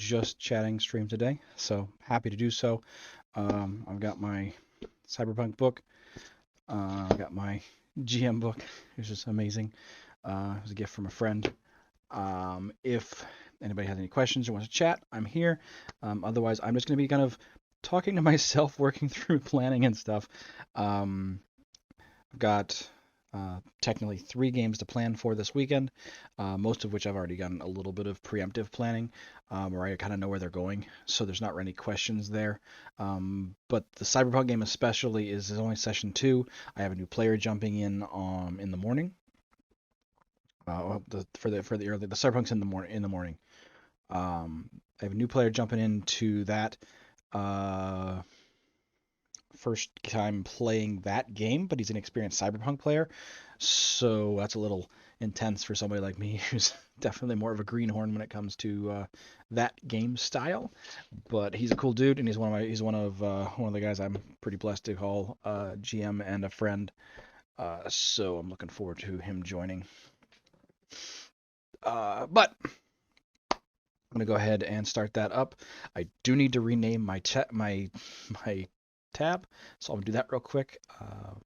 just chatting stream today, so happy to do so. I've got my Cyberpunk book. I've got my GM book, which is amazing. It was a gift from a friend. If anybody has any questions or wants to chat, I'm here. Otherwise, I'm just going to be kind of talking to myself, working through planning and stuff. I've got technically 3 games to plan for this weekend, most of which I've already done a little bit of preemptive planning, where I kind of know where they're going, so there's not any questions there. But the Cyberpunk game especially is only session 2. I have a new player jumping in the morning. For the early the Cyberpunk's in the morning. I have a new player jumping into that. Uh, First time playing that game, but he's an experienced Cyberpunk player, so that's a little intense for somebody like me who's definitely more of a greenhorn when it comes to that game style. But he's a cool dude, and he's one of the guys I'm pretty blessed to call GM and a friend. So I'm looking forward to him joining. But I'm gonna go ahead and start that up. I do need to rename my tab, so I'm gonna do that real quick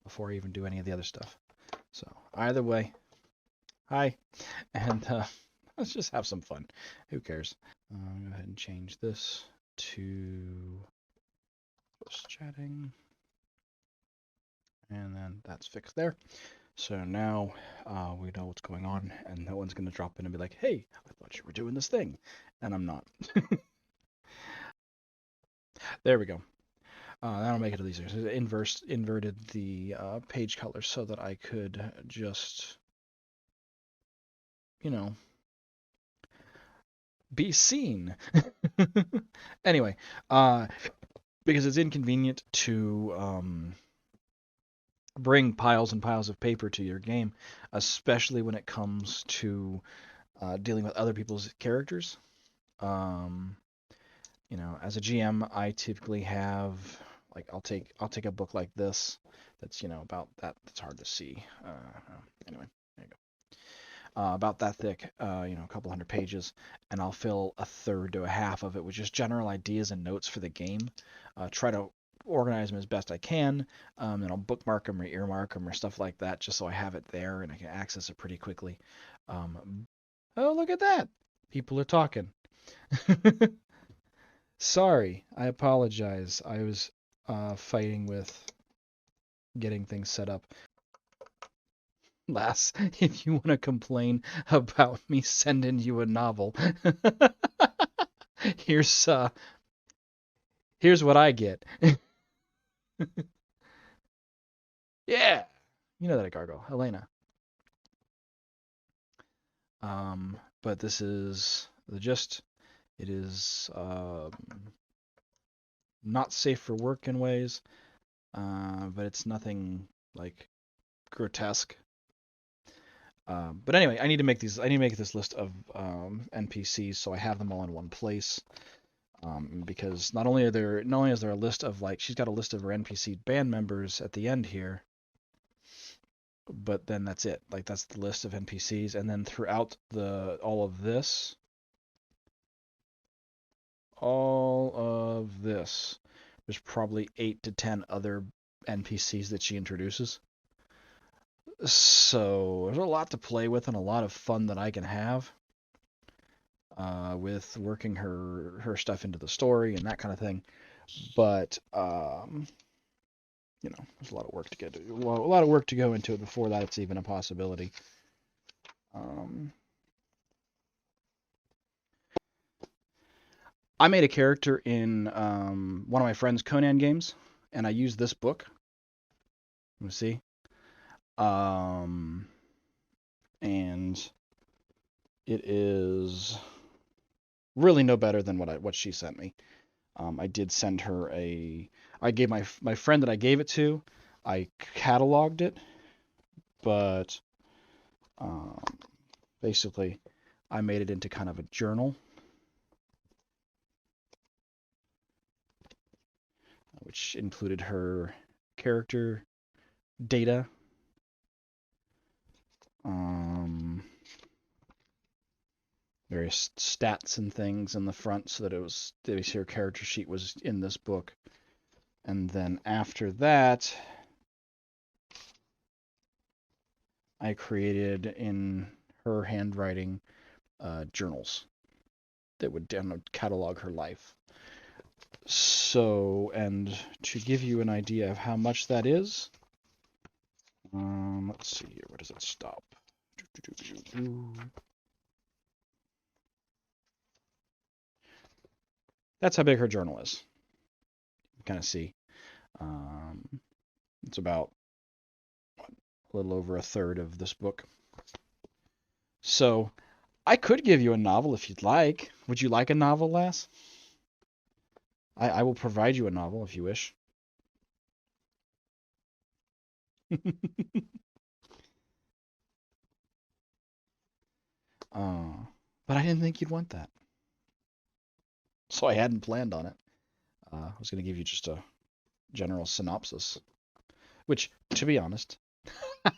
before I even do any of the other stuff. So either way, hi, and let's just have some fun. Who cares? Go ahead and change this to just chatting, and then that's fixed there. So now we know what's going on, and no one's gonna drop in and be like, "Hey, I thought you were doing this thing," and I'm not. There we go. That'll make it easier. So inverted the page color so that I could just, you know, be seen. Anyway, because it's inconvenient to bring piles and piles of paper to your game, especially when it comes to dealing with other people's characters. As a GM, I typically have I'll take a book like this that's about that. That's hard to see. Anyway, there you go. About that thick, a couple hundred pages, and I'll fill a third to a half of it with just general ideas and notes for the game. Try to organize them as best I can, and I'll bookmark them or earmark them or stuff like that, just so I have it there and I can access it pretty quickly. Oh, look at that! People are talking. Sorry, I apologize. I was fighting with getting things set up. Lass, if you want to complain about me sending you a novel, here's what I get. Yeah, you know that I gargle, Elena. But this is the gist. It is not safe for work in ways, but it's nothing like grotesque. But anyway, I need to make these. I need to make this list of NPCs so I have them all in one place. Because not only is there a list of she's got a list of her NPC band members at the end here, but then that's it. That's the list of NPCs, and then throughout all of this, there's probably 8 to 10 other NPCs that she introduces. So there's a lot to play with and a lot of fun that I can have with working her stuff into the story and that kind of thing. But there's a lot of work to get a lot of work to go into it before that it's even a possibility. I made a character in one of my friend's Conan games, and I used this book. Let me see. And it is really no better than what she sent me. I did send her I gave my friend that I gave it to, I cataloged it, but basically I made it into kind of a journal, which included her character data. various stats and things in the front so that her character sheet was in this book. And then after that, I created in her handwriting journals that would catalog her life. So, and to give you an idea of how much that is, let's see here. Where does it stop? That's how big her journal is. You can kind of see. It's about a little over a third of this book. So, I could give you a novel if you'd like. Would you like a novel, Lass? I will provide you a novel if you wish. But I didn't think you'd want that. So I hadn't planned on it. I was going to give you just a general synopsis. Which, to be honest,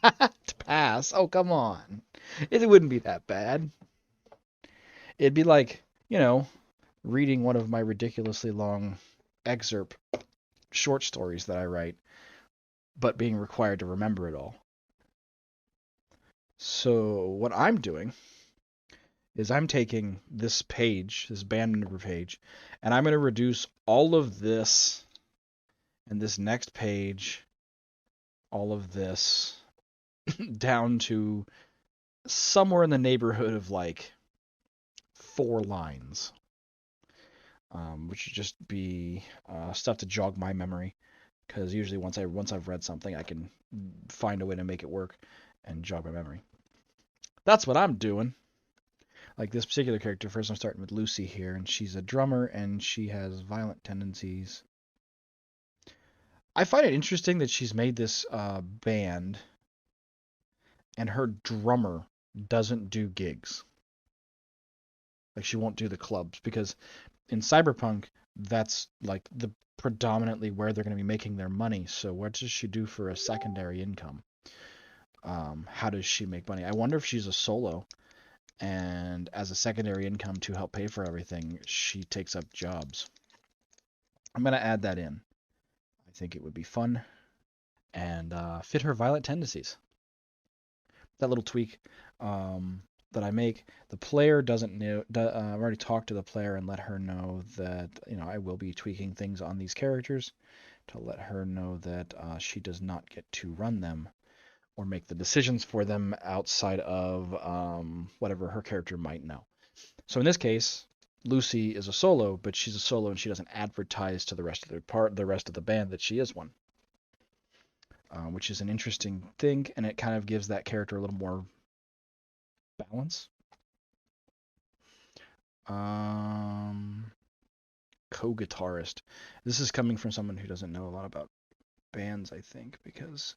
to pass. Oh, come on. It wouldn't be that bad. It'd be like, reading one of my ridiculously long excerpt short stories that I write, but being required to remember it all. So what I'm doing is I'm taking this page, this band member page, and I'm going to reduce all of this and this next page, all of this, down to somewhere in the neighborhood of like 4 lines, which would just be stuff to jog my memory. Because usually once I've read something, I can find a way to make it work and jog my memory. That's what I'm doing. Like this particular character, first I'm starting with Lucy here, and she's a drummer, and she has violent tendencies. I find it interesting that she's made this band, and her drummer doesn't do gigs. Like she won't do the clubs, because in Cyberpunk, that's like the predominantly where they're going to be making their money. So what does she do for a secondary income? How does she make money? I wonder if she's a solo, and as a secondary income to help pay for everything, she takes up jobs. I'm going to add that in. I think it would be fun and fit her violent tendencies. That little tweak that I make, the player doesn't know. I've already talked to the player and let her know that I will be tweaking things on these characters to let her know that she does not get to run them or make the decisions for them outside of whatever her character might know. So in this case, Lucy is a solo, but she's a solo and she doesn't advertise to the rest of the band that she is one, which is an interesting thing, and it kind of gives that character a little more balance. Co-guitarist. This is coming from someone who doesn't know a lot about bands, I think, because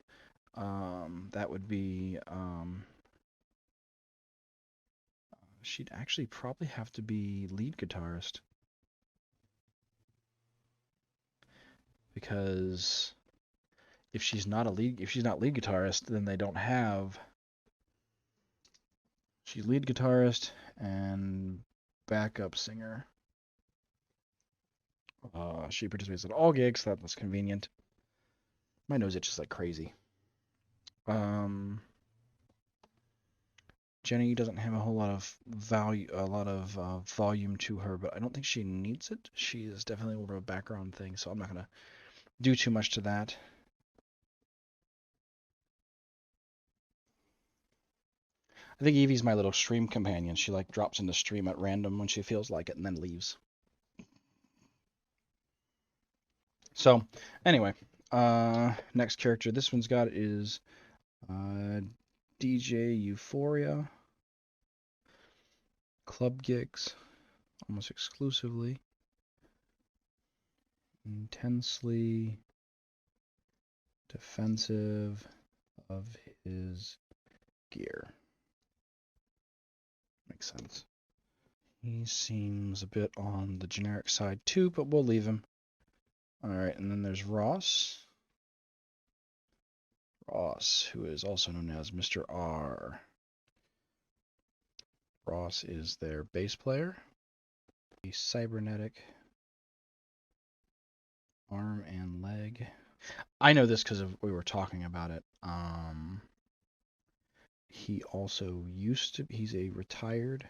that would be she'd actually probably have to be lead guitarist, because if she's not lead guitarist, then they don't have. She's lead guitarist and backup singer. She participates in all gigs. That was convenient. My nose itches like crazy. Jenny doesn't have a whole lot of volume to her, but I don't think she needs it. She is definitely more of a background thing, so I'm not gonna do too much to that. I think Evie's my little stream companion. She like drops into stream at random when she feels like it and then leaves. So, anyway, next character this one's got is DJ Euphoria. Club gigs, almost exclusively. Intensely defensive of his gear. Makes sense. He seems a bit on the generic side too, but we'll leave him. Alright, and then there's Ross. Ross, who is also known as Mr. R. Ross is their bass player. A cybernetic arm and leg. I know this because we were talking about it. He also he's a retired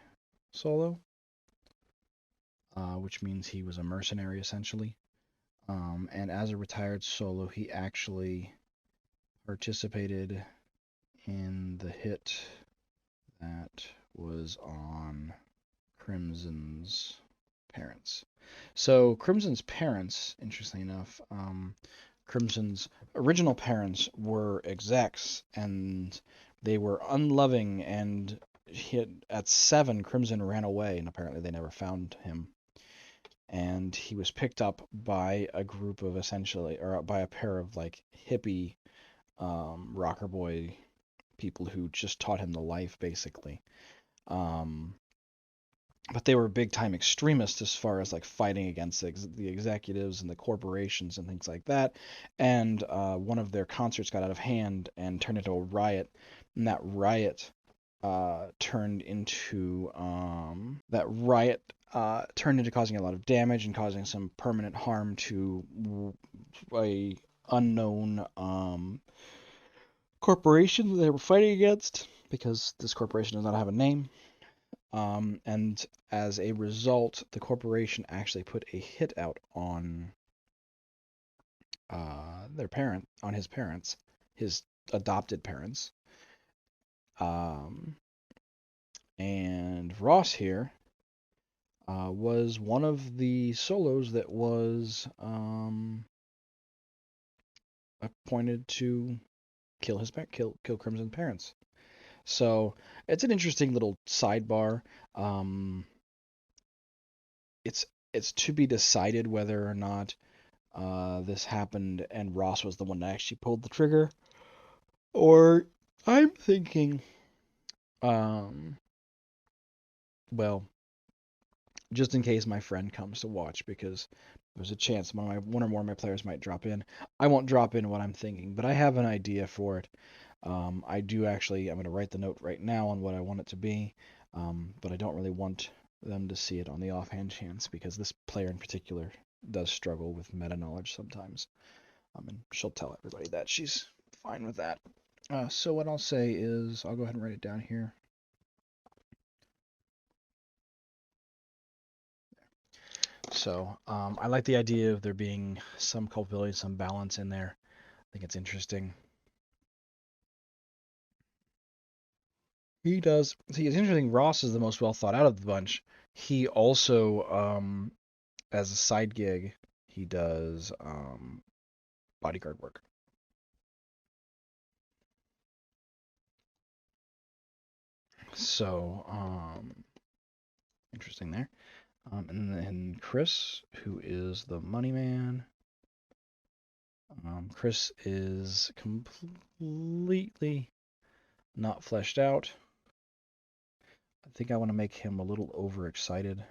solo, which means he was a mercenary essentially. And as a retired solo, he actually participated in the hit that was on Crimson's parents. So Crimson's parents, interestingly enough, Crimson's original parents were execs, and they were unloving. And at 7, Crimson ran away, and apparently they never found him. And he was picked up by a group of or by a pair of like hippie rocker boy people who just taught him the life, basically. But they were big time extremists as far as like fighting against the executives and the corporations and things like that. And one of their concerts got out of hand and turned into a riot. And that riot turned into causing a lot of damage and causing some permanent harm to a unknown corporation that they were fighting against, because this corporation does not have a name. And as a result, the corporation actually put a hit out on his parents, his adopted parents. And Ross here was one of the solos that was appointed to kill Crimson's parents. So it's an interesting little sidebar. It's to be decided whether or not this happened and Ross was the one that actually pulled the trigger, or I'm thinking, well, just in case my friend comes to watch, because there's a chance one or more of my players might drop in. I won't drop in what I'm thinking, but I have an idea for it. I'm going to write the note right now on what I want it to be, but I don't really want them to see it on the offhand chance, because this player in particular does struggle with meta knowledge sometimes. And she'll tell everybody that she's fine with that. So what I'll say is, I'll go ahead and write it down here. So I like the idea of there being some culpability, some balance in there. I think it's interesting. He does. See, it's interesting. Ross is the most well thought out of the bunch. He also, as a side gig, he does bodyguard work. So, interesting there. And then Chris, who is the money man. Chris is completely not fleshed out. I think I want to make him a little overexcited.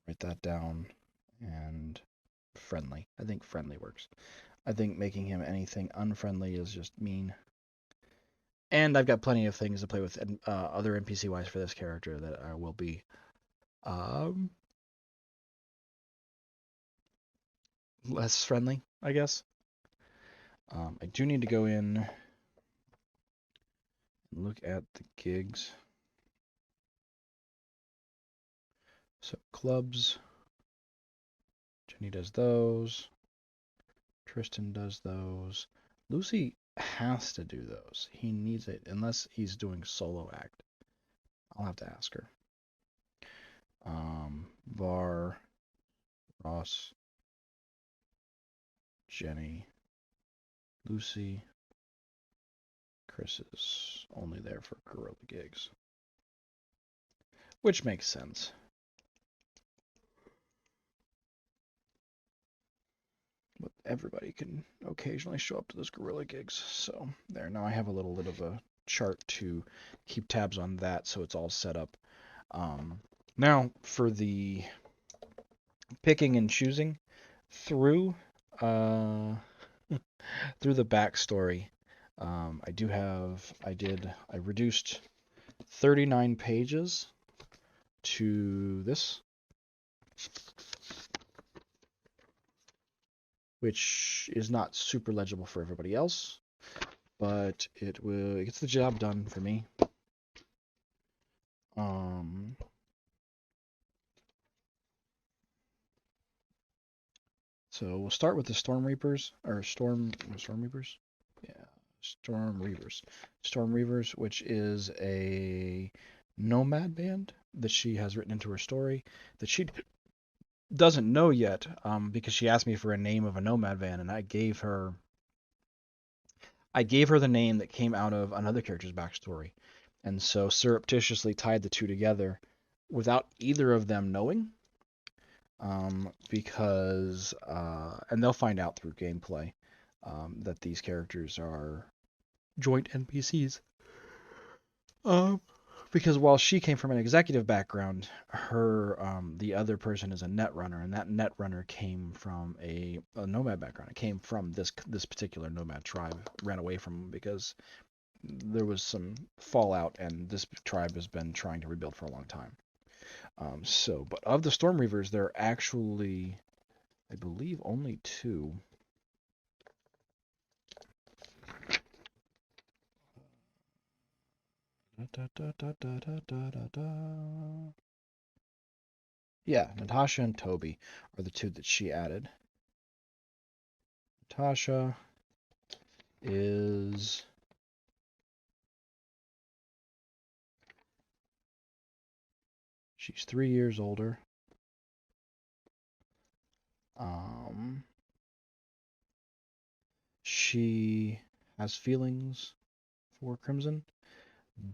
Write that down. And friendly. I think friendly works. I think making him anything unfriendly is just mean. And I've got plenty of things to play with other NPC-wise for this character that will be less friendly, I guess. I do need to go in and look at the gigs. So clubs. Jenny does those. Tristan does those. Lucy has to do those. He needs it, unless he's doing solo act. I'll have to ask her. Var, Ross, Jenny, Lucy. Chris is only there for guerrilla gigs, which makes sense. But everybody can occasionally show up to those guerrilla gigs. So there. Now I have a little bit of a chart to keep tabs on that, so it's all set up. Now for the picking and choosing through through the backstory. I reduced 39 pages to this, which is not super legible for everybody else, but it gets the job done for me. So we'll start with the Storm Reapers, or Storm Reapers? Yeah, Storm Reavers. Storm Reavers, which is a nomad band that she has written into her story that she doesn't know yet, because she asked me for a name of a nomad band, and I gave her the name that came out of another character's backstory, and so surreptitiously tied the two together without either of them knowing, because and they'll find out through gameplay that these characters are joint NPCs. Because while she came from an executive background, the other person is a net runner, and that net runner came from a nomad background. It came from this particular nomad tribe, ran away from them because there was some fallout, and this tribe has been trying to rebuild for a long time. But of the Storm Reavers, there are actually, I believe, only two. Yeah, Natasha and Toby are the two that she added. Natasha is she's 3 years older. She has feelings for Crimson,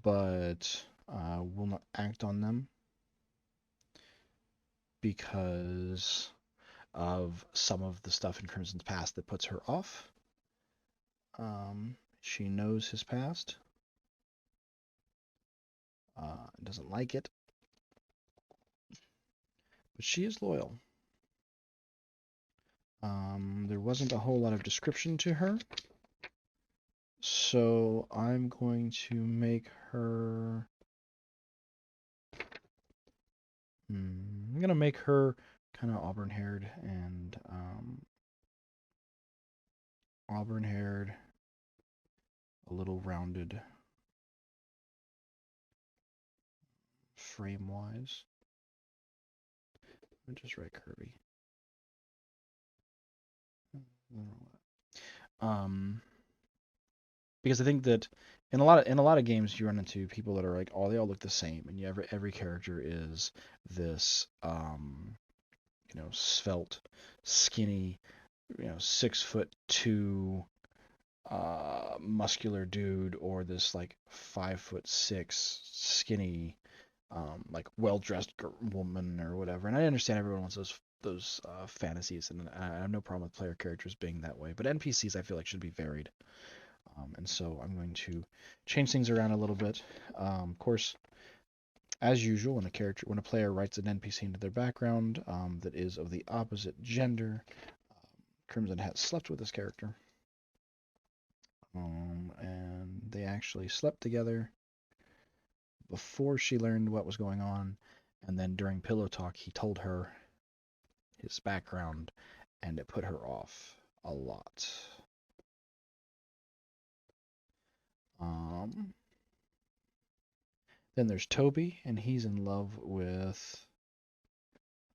but will not act on them because of some of the stuff in Crimson's past that puts her off. She knows his past, doesn't like it, but she is loyal. There wasn't a whole lot of description to her, so I'm going to make her. I'm gonna make her kind of auburn-haired and a little rounded frame-wise. Let me just write Kirby. Because I think that in a lot of games you run into people that are like, oh, they all look the same, and every character is this svelte, skinny, 6'2" muscular dude, or this like 5'6" skinny, like well-dressed woman or whatever. And I understand everyone wants those fantasies, and I have no problem with player characters being that way. But NPCs I feel like should be varied. And so I'm going to change things around a little bit. Of course, as usual, when a player writes an NPC into their background that is of the opposite gender, Crimson has slept with this character, and they actually slept together before she learned what was going on, and then during pillow talk, he told her his background, and it put her off a lot. Then there's Toby, and he's in love with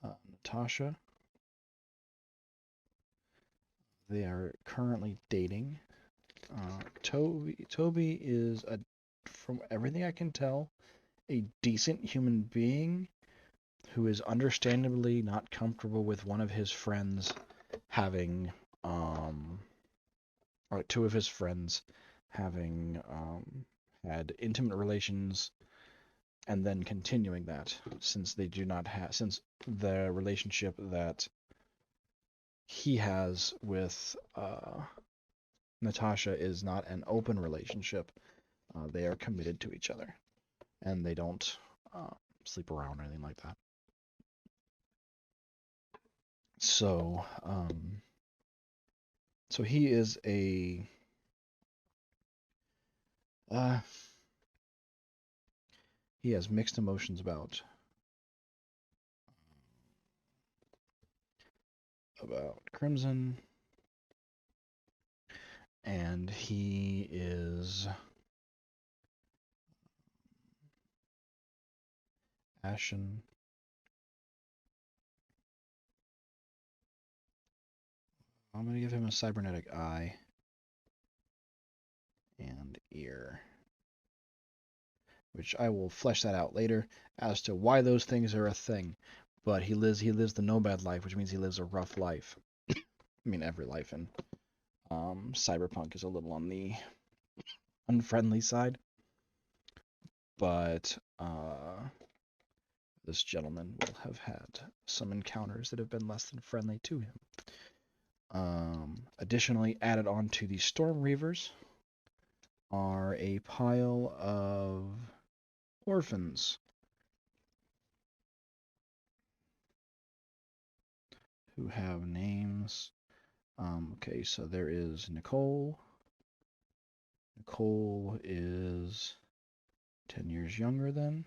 Natasha. They are currently dating. Toby is, from everything I can tell, a decent human being who is understandably not comfortable with one of his friends having, or two of his friends having had intimate relations and then continuing that, since the relationship that he has with Natasha is not an open relationship. They are committed to each other, and they don't sleep around or anything like that. So he is a He has mixed emotions about Crimson, and he is ashen. I'm going to give him a cybernetic eye and ear, which I will flesh that out later as to why those things are a thing. But he lives the nomad life, which means he lives a rough life. I mean, every life in Cyberpunk is a little on the unfriendly side, but this gentleman will have had some encounters that have been less than friendly to him. Additionally, added on to the Storm Reavers are a pile of orphans who have names. Okay, so there is Nicole. Nicole is 10 years younger than.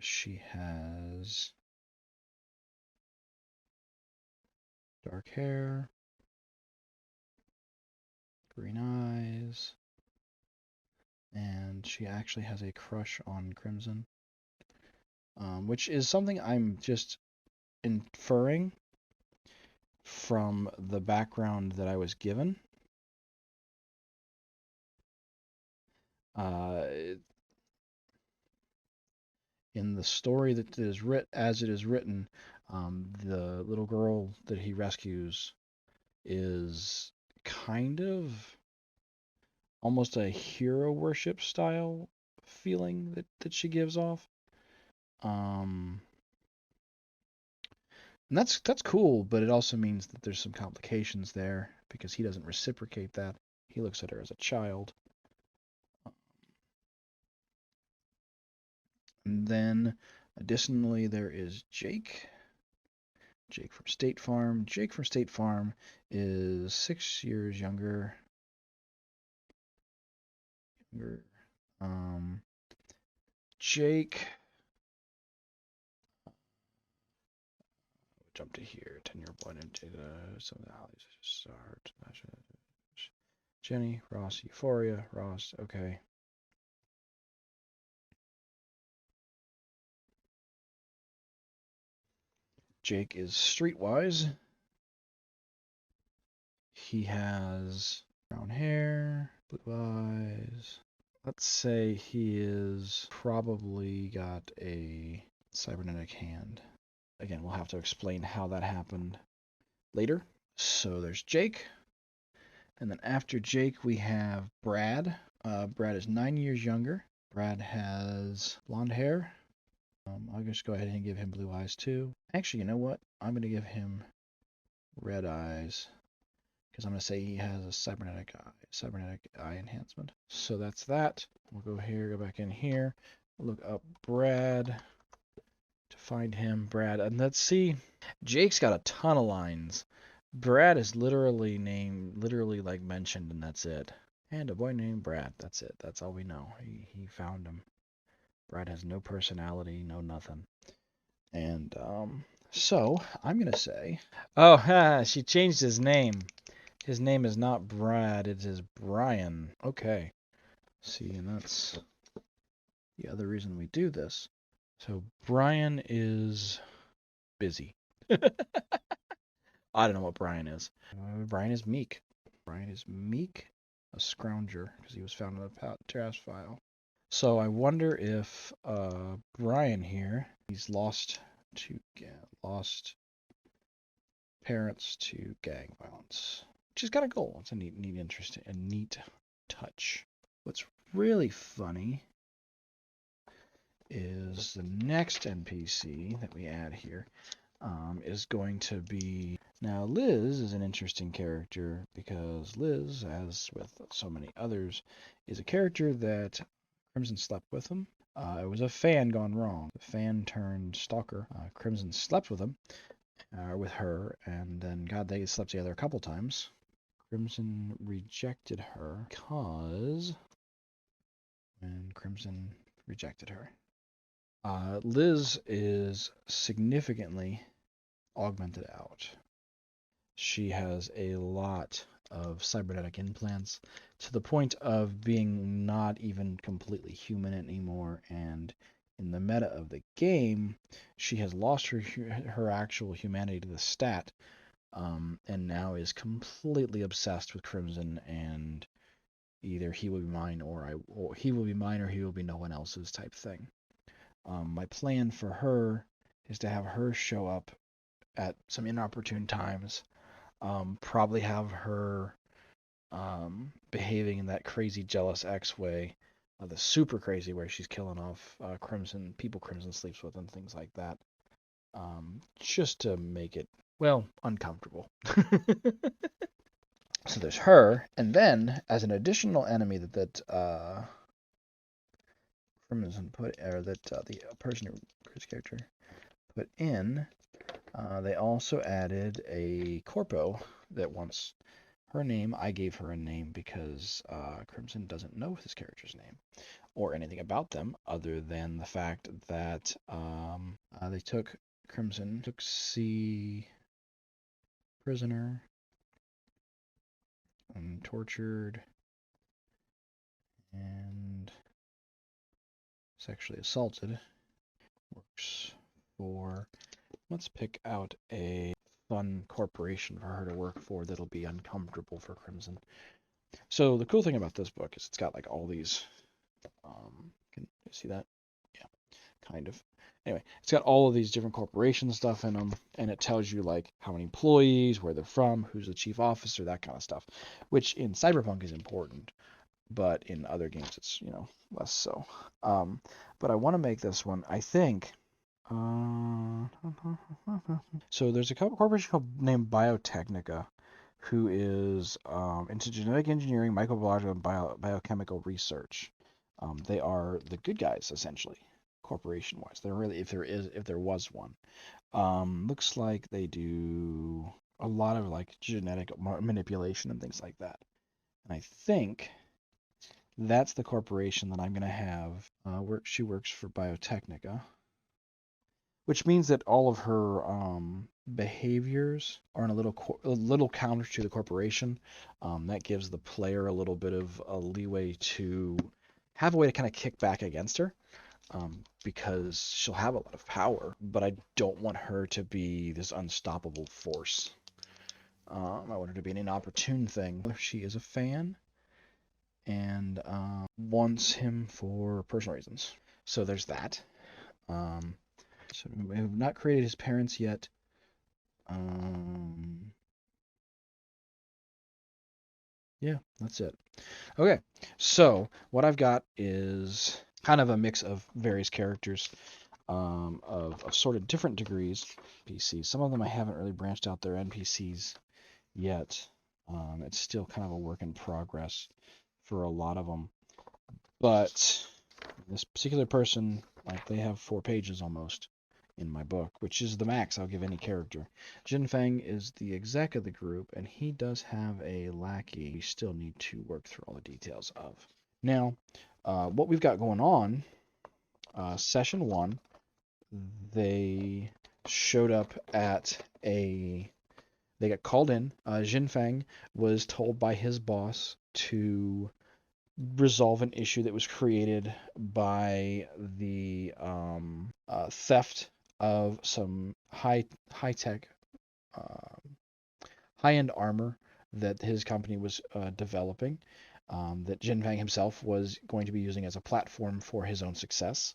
She has dark hair, green eyes, and she actually has a crush on Crimson, which is something I'm just inferring from the background that I was given. In the story that is as it is written, the little girl that he rescues is kind of almost a hero worship style feeling that she gives off. And that's cool, but it also means that there's some complications there because he doesn't reciprocate that. He looks at her as a child. And then additionally there is Jake. Jake from State Farm. Jake from State Farm is 6 years younger. Jake. Jump to here. 10-year boy named some of the alleys start. Jenny, Ross, Euphoria, Ross. Okay. Jake is streetwise. He has brown hair, blue eyes. Let's say he is probably got a cybernetic hand. Again, we'll have to explain how that happened later. So there's Jake. And then after Jake, we have Brad. Brad is 9 years younger. Brad has blonde hair. I'll just go ahead and give him blue eyes too. Actually, you know what? I'm going to give him red eyes because I'm going to say he has a cybernetic eye enhancement. So that's that. We'll go here, go back in here, look up Brad to find him. Brad, and let's see. Jake's got a ton of lines. Brad is literally like mentioned, and that's it. And a boy named Brad. That's it. That's all we know. He found him. Brad has no personality, no nothing. And so I'm gonna say, oh, she changed his name. His name is not Brad. It is Brian. Okay. See, and that's the other reason we do this. So Brian is busy. I don't know what Brian is. Brian is meek. Brian is meek, a scrounger, because he was found in a trash file. So I wonder if Brian here, he's lost parents to gang violence, which is kind of cool. It's a neat touch. What's really funny is the next NPC that we add here is going to be... Now, Liz is an interesting character because Liz, as with so many others, is a character that Crimson slept with him. It was a fan gone wrong. The fan turned stalker. Crimson slept with him, with her, and then God, they slept together a couple times. Crimson rejected her because Crimson rejected her. Liz is significantly augmented out. She has a lot of cybernetic implants to the point of being not even completely human anymore, and in the meta of the game, she has lost her actual humanity to the stat, and now is completely obsessed with Crimson, and either he will be mine or he will be mine or he will be no one else's type thing. My plan for her is to have her show up at some inopportune times. Probably have her behaving in that crazy jealous X way, the super crazy where she's killing off people Crimson sleeps with and things like that, just to make it, well, uncomfortable. So there's her, and then as an additional enemy that Crimson put, or that the person who Chris character put in, they also added a corpo that wants her name. I gave her a name because Crimson doesn't know his character's name or anything about them other than the fact that they took C prisoner and tortured and sexually assaulted. Works for, let's pick out a fun corporation for her to work for that'll be uncomfortable for Crimson. So the cool thing about this book is it's got like all these, can you see that? Yeah, kind of. Anyway, it's got all of these different corporation stuff in them, and it tells you like how many employees, where they're from, who's the chief officer, that kind of stuff, which in Cyberpunk is important, but in other games it's, less so. But I want to make this one, I think. So there's a corporation named Biotechnica, who is into genetic engineering, microbiology, and biochemical research. They are the good guys, essentially, corporation-wise. They're really, if there was one. Looks like they do a lot of like genetic manipulation and things like that. And I think that's the corporation that I'm going to have. She works for Biotechnica, which means that all of her behaviors are in a little counter to the corporation. That gives the player a little bit of a leeway to have a way to kind of kick back against her, because she'll have a lot of power, but I don't want her to be this unstoppable force. I want her to be an inopportune thing. She is a fan and wants him for personal reasons. So there's that. So we have not created his parents yet. Yeah, that's it. Okay, so what I've got is kind of a mix of various characters, of sort of different degrees. NPCs. Some of them I haven't really branched out their NPCs yet. It's still kind of a work in progress for a lot of them. But this particular person, like, they have 4 pages almost in my book, which is the max I'll give any character. Jin Feng is the exec of the group, and he does have a lackey we still need to work through all the details of. Now, what we've got going on, session 1, they showed up at they got called in. Jin Feng was told by his boss to resolve an issue that was created by the theft of some high-tech, high-end armor that his company was developing, that Jin Fang himself was going to be using as a platform for his own success.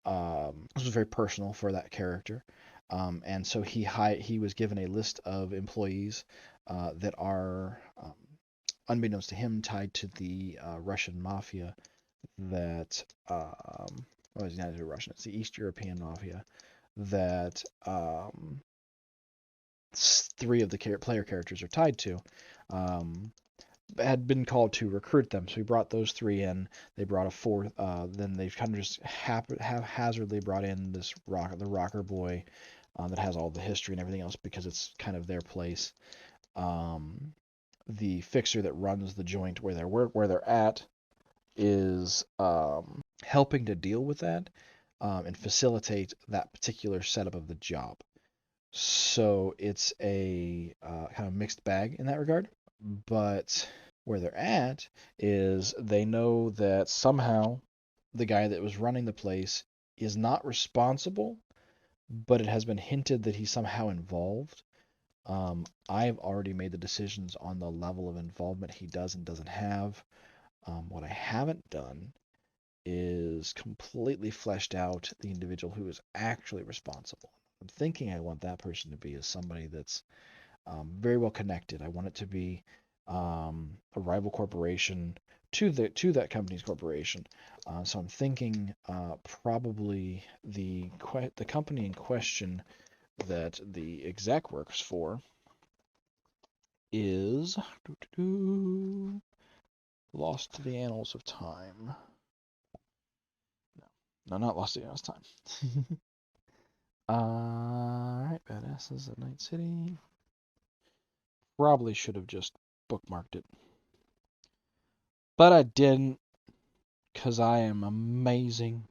This was very personal for that character, and so he was given a list of employees that are, unbeknownst to him, tied to the Russian mafia that, well, it's not Russian, it's the East European mafia that 3 of the player characters are tied to, had been called to recruit them. So we brought those 3 in. They brought a 4th. Then they've kind of just haphazardly brought in the rocker boy, that has all the history and everything else because it's kind of their place. The fixer that runs the joint where they're at is helping to deal with that and facilitate that particular setup of the job. So it's a kind of mixed bag in that regard. But where they're at is they know that somehow the guy that was running the place is not responsible, but it has been hinted that he's somehow involved. I've already made the decisions on the level of involvement he does and doesn't have. What I haven't done is completely fleshed out the individual who is actually responsible. I'm thinking I want that person to be as somebody that's very well connected. I want it to be a rival corporation to that company's corporation. So I'm thinking probably the company in question that the exec works for is lost to the annals of time. No, not lost to the annals of time. Alright, badasses at Night City. Probably should have just bookmarked it. But I didn't, because I am amazing.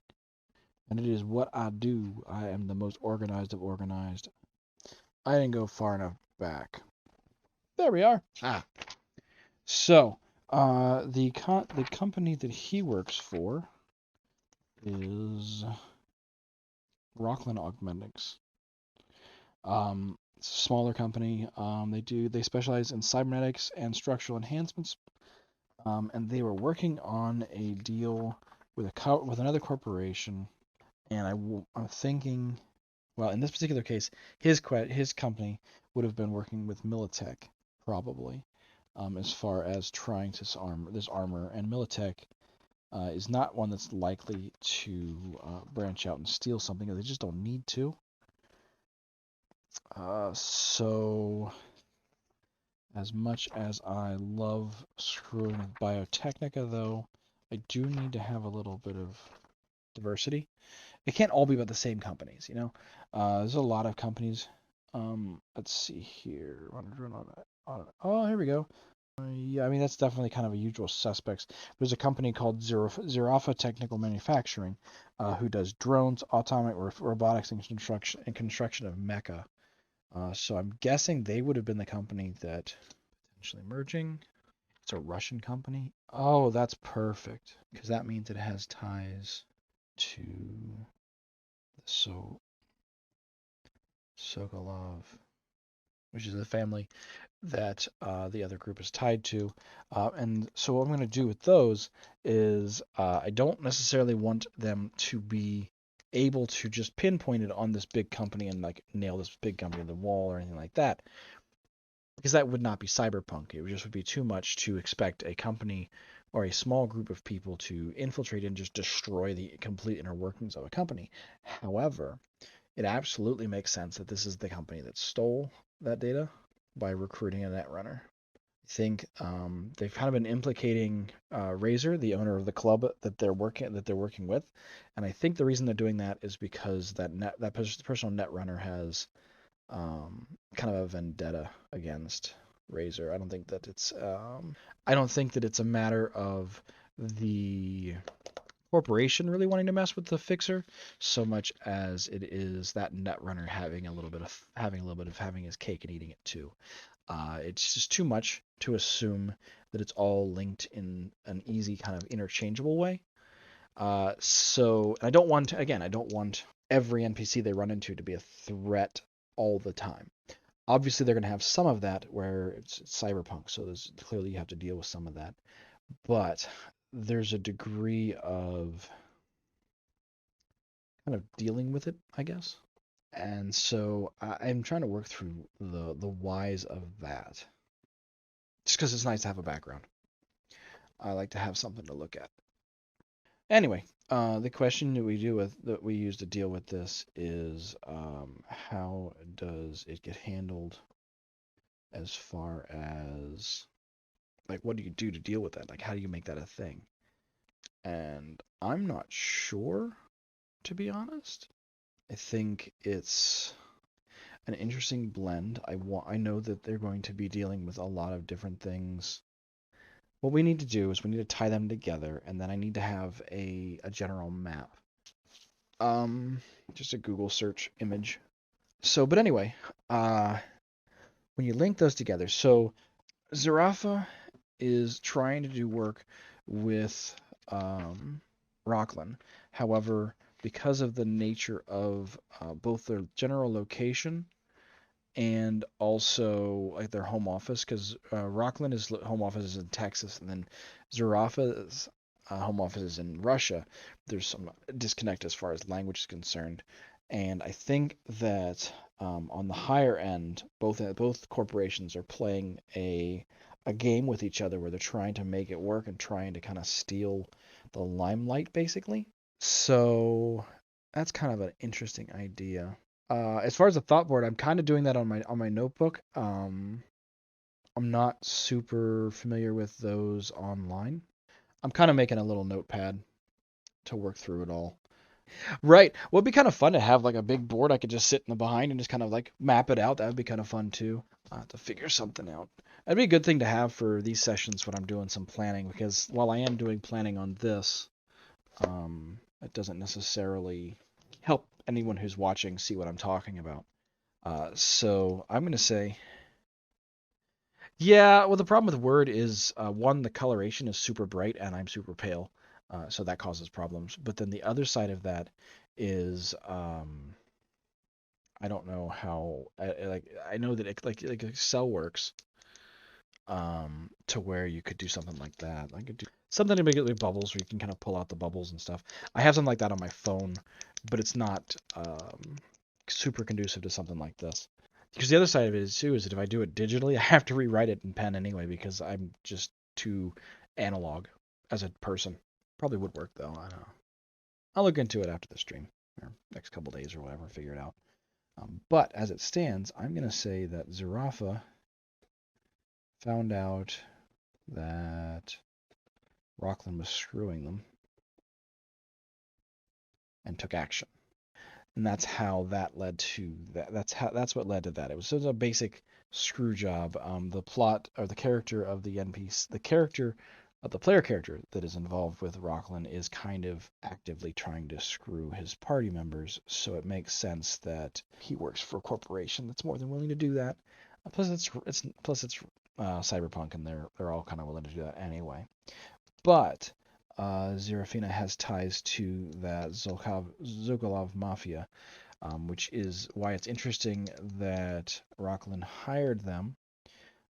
And it is what I do. I am the most organized of organized. I didn't go far enough back. There we are. So, the company that he works for is Rockland Augmentics. It's a smaller company. They specialize in cybernetics and structural enhancements. And they were working on a deal with another corporation. And I'm thinking, well, in this particular case, his company would have been working with Militech probably, as far as trying to arm this armor. And Militech is not one that's likely to branch out and steal something. They just don't need to. So, as much as I love screwing with Biotechnica, though, I do need to have a little bit of diversity. It can't all be about the same companies, you know? There's a lot of companies. Let's see here. Oh, here we go. Yeah, I mean, that's definitely kind of a usual suspects. There's a company called Zerafa Technical Manufacturing, who does drones, autonomic robotics, and construction of mecha. So I'm guessing they would have been the company that potentially merging. It's a Russian company. Oh, that's perfect, because that means it has ties to the Sokolov, which is the family that the other group is tied to. And so what I'm going to do with those is I don't necessarily want them to be able to just pinpoint it on this big company and like nail this big company to the wall or anything like that, because that would not be cyberpunk. It would be too much to expect a company or a small group of people to infiltrate and just destroy the complete inner workings of a company. However, it absolutely makes sense that this is the company that stole that data by recruiting a netrunner. I think they've kind of been implicating Razor, the owner of the club that they're working with, and I think the reason they're doing that is because that personal netrunner has kind of a vendetta against Razor. I don't think that it's a matter of the corporation really wanting to mess with the fixer so much as it is that netrunner having a little bit of having his cake and eating it too. It's just too much to assume that it's all linked in an easy kind of interchangeable way. So I don't want every NPC they run into to be a threat all the time. Obviously, they're going to have some of that where it's cyberpunk, so clearly you have to deal with some of that. But there's a degree of kind of dealing with it, I guess. And so I'm trying to work through the whys of that. Just because it's nice to have a background. I like to have something to look at. Anyway, the question that we use to deal with this is how does it get handled as far as like what do you do to deal with that? Like how do you make that a thing? And I'm not sure, to be honest. I think it's an interesting blend. I know that they're going to be dealing with a lot of different things. What we need to do is we need to tie them together, and then I need to have a general map. Just a Google search image. So, but anyway, when you link those together, so Zarafa is trying to do work with Rockland. However, because of the nature of both their general location and also like their home office, because Rockland is home office is in Texas, and then Zarafa's home office is in Russia. There's some disconnect as far as language is concerned, and I think that on the higher end, both corporations are playing a game with each other where they're trying to make it work and trying to kind of steal the limelight, basically. So that's kind of an interesting idea. As far as the thought board, I'm kind of doing that on my notebook. I'm not super familiar with those online. I'm kind of making a little notepad to work through it all. Right. Well, it'd be kind of fun to have like a big board I could just sit in the behind and just kind of like map it out. That would be kind of fun too, to figure something out. That'd be a good thing to have for these sessions when I'm doing some planning, because while I am doing planning on this, it doesn't necessarily help anyone who's watching see what I'm talking about. So I'm going to say, yeah, well, the problem with Word is, one, the coloration is super bright and I'm super pale. So that causes problems. But then the other side of that is, I don't know how, I know that like Excel works, to where you could do something like that. I could do something to make it like bubbles where you can kind of pull out the bubbles and stuff. I have something like that on my phone, but it's not super conducive to something like this. Because the other side of it is too is that if I do it digitally, I have to rewrite it in pen anyway because I'm just too analog as a person. Probably would work though. I don't know. I'll look into it after the stream or next couple days or whatever, figure it out. But as it stands, I'm gonna say that Zarafa found out that Rockland was screwing them and took action. And that's how that led to that. That's what led to that. It was sort of a basic screw job. The plot or the character of the NPC, the character of the player character that is involved with Rockland is kind of actively trying to screw his party members. So it makes sense that he works for a corporation that's more than willing to do that. Plus it's Cyberpunk, and they're all kind of willing to do that anyway. But Zerafina has ties to that Zokolov mafia, which is why it's interesting that Rockland hired them.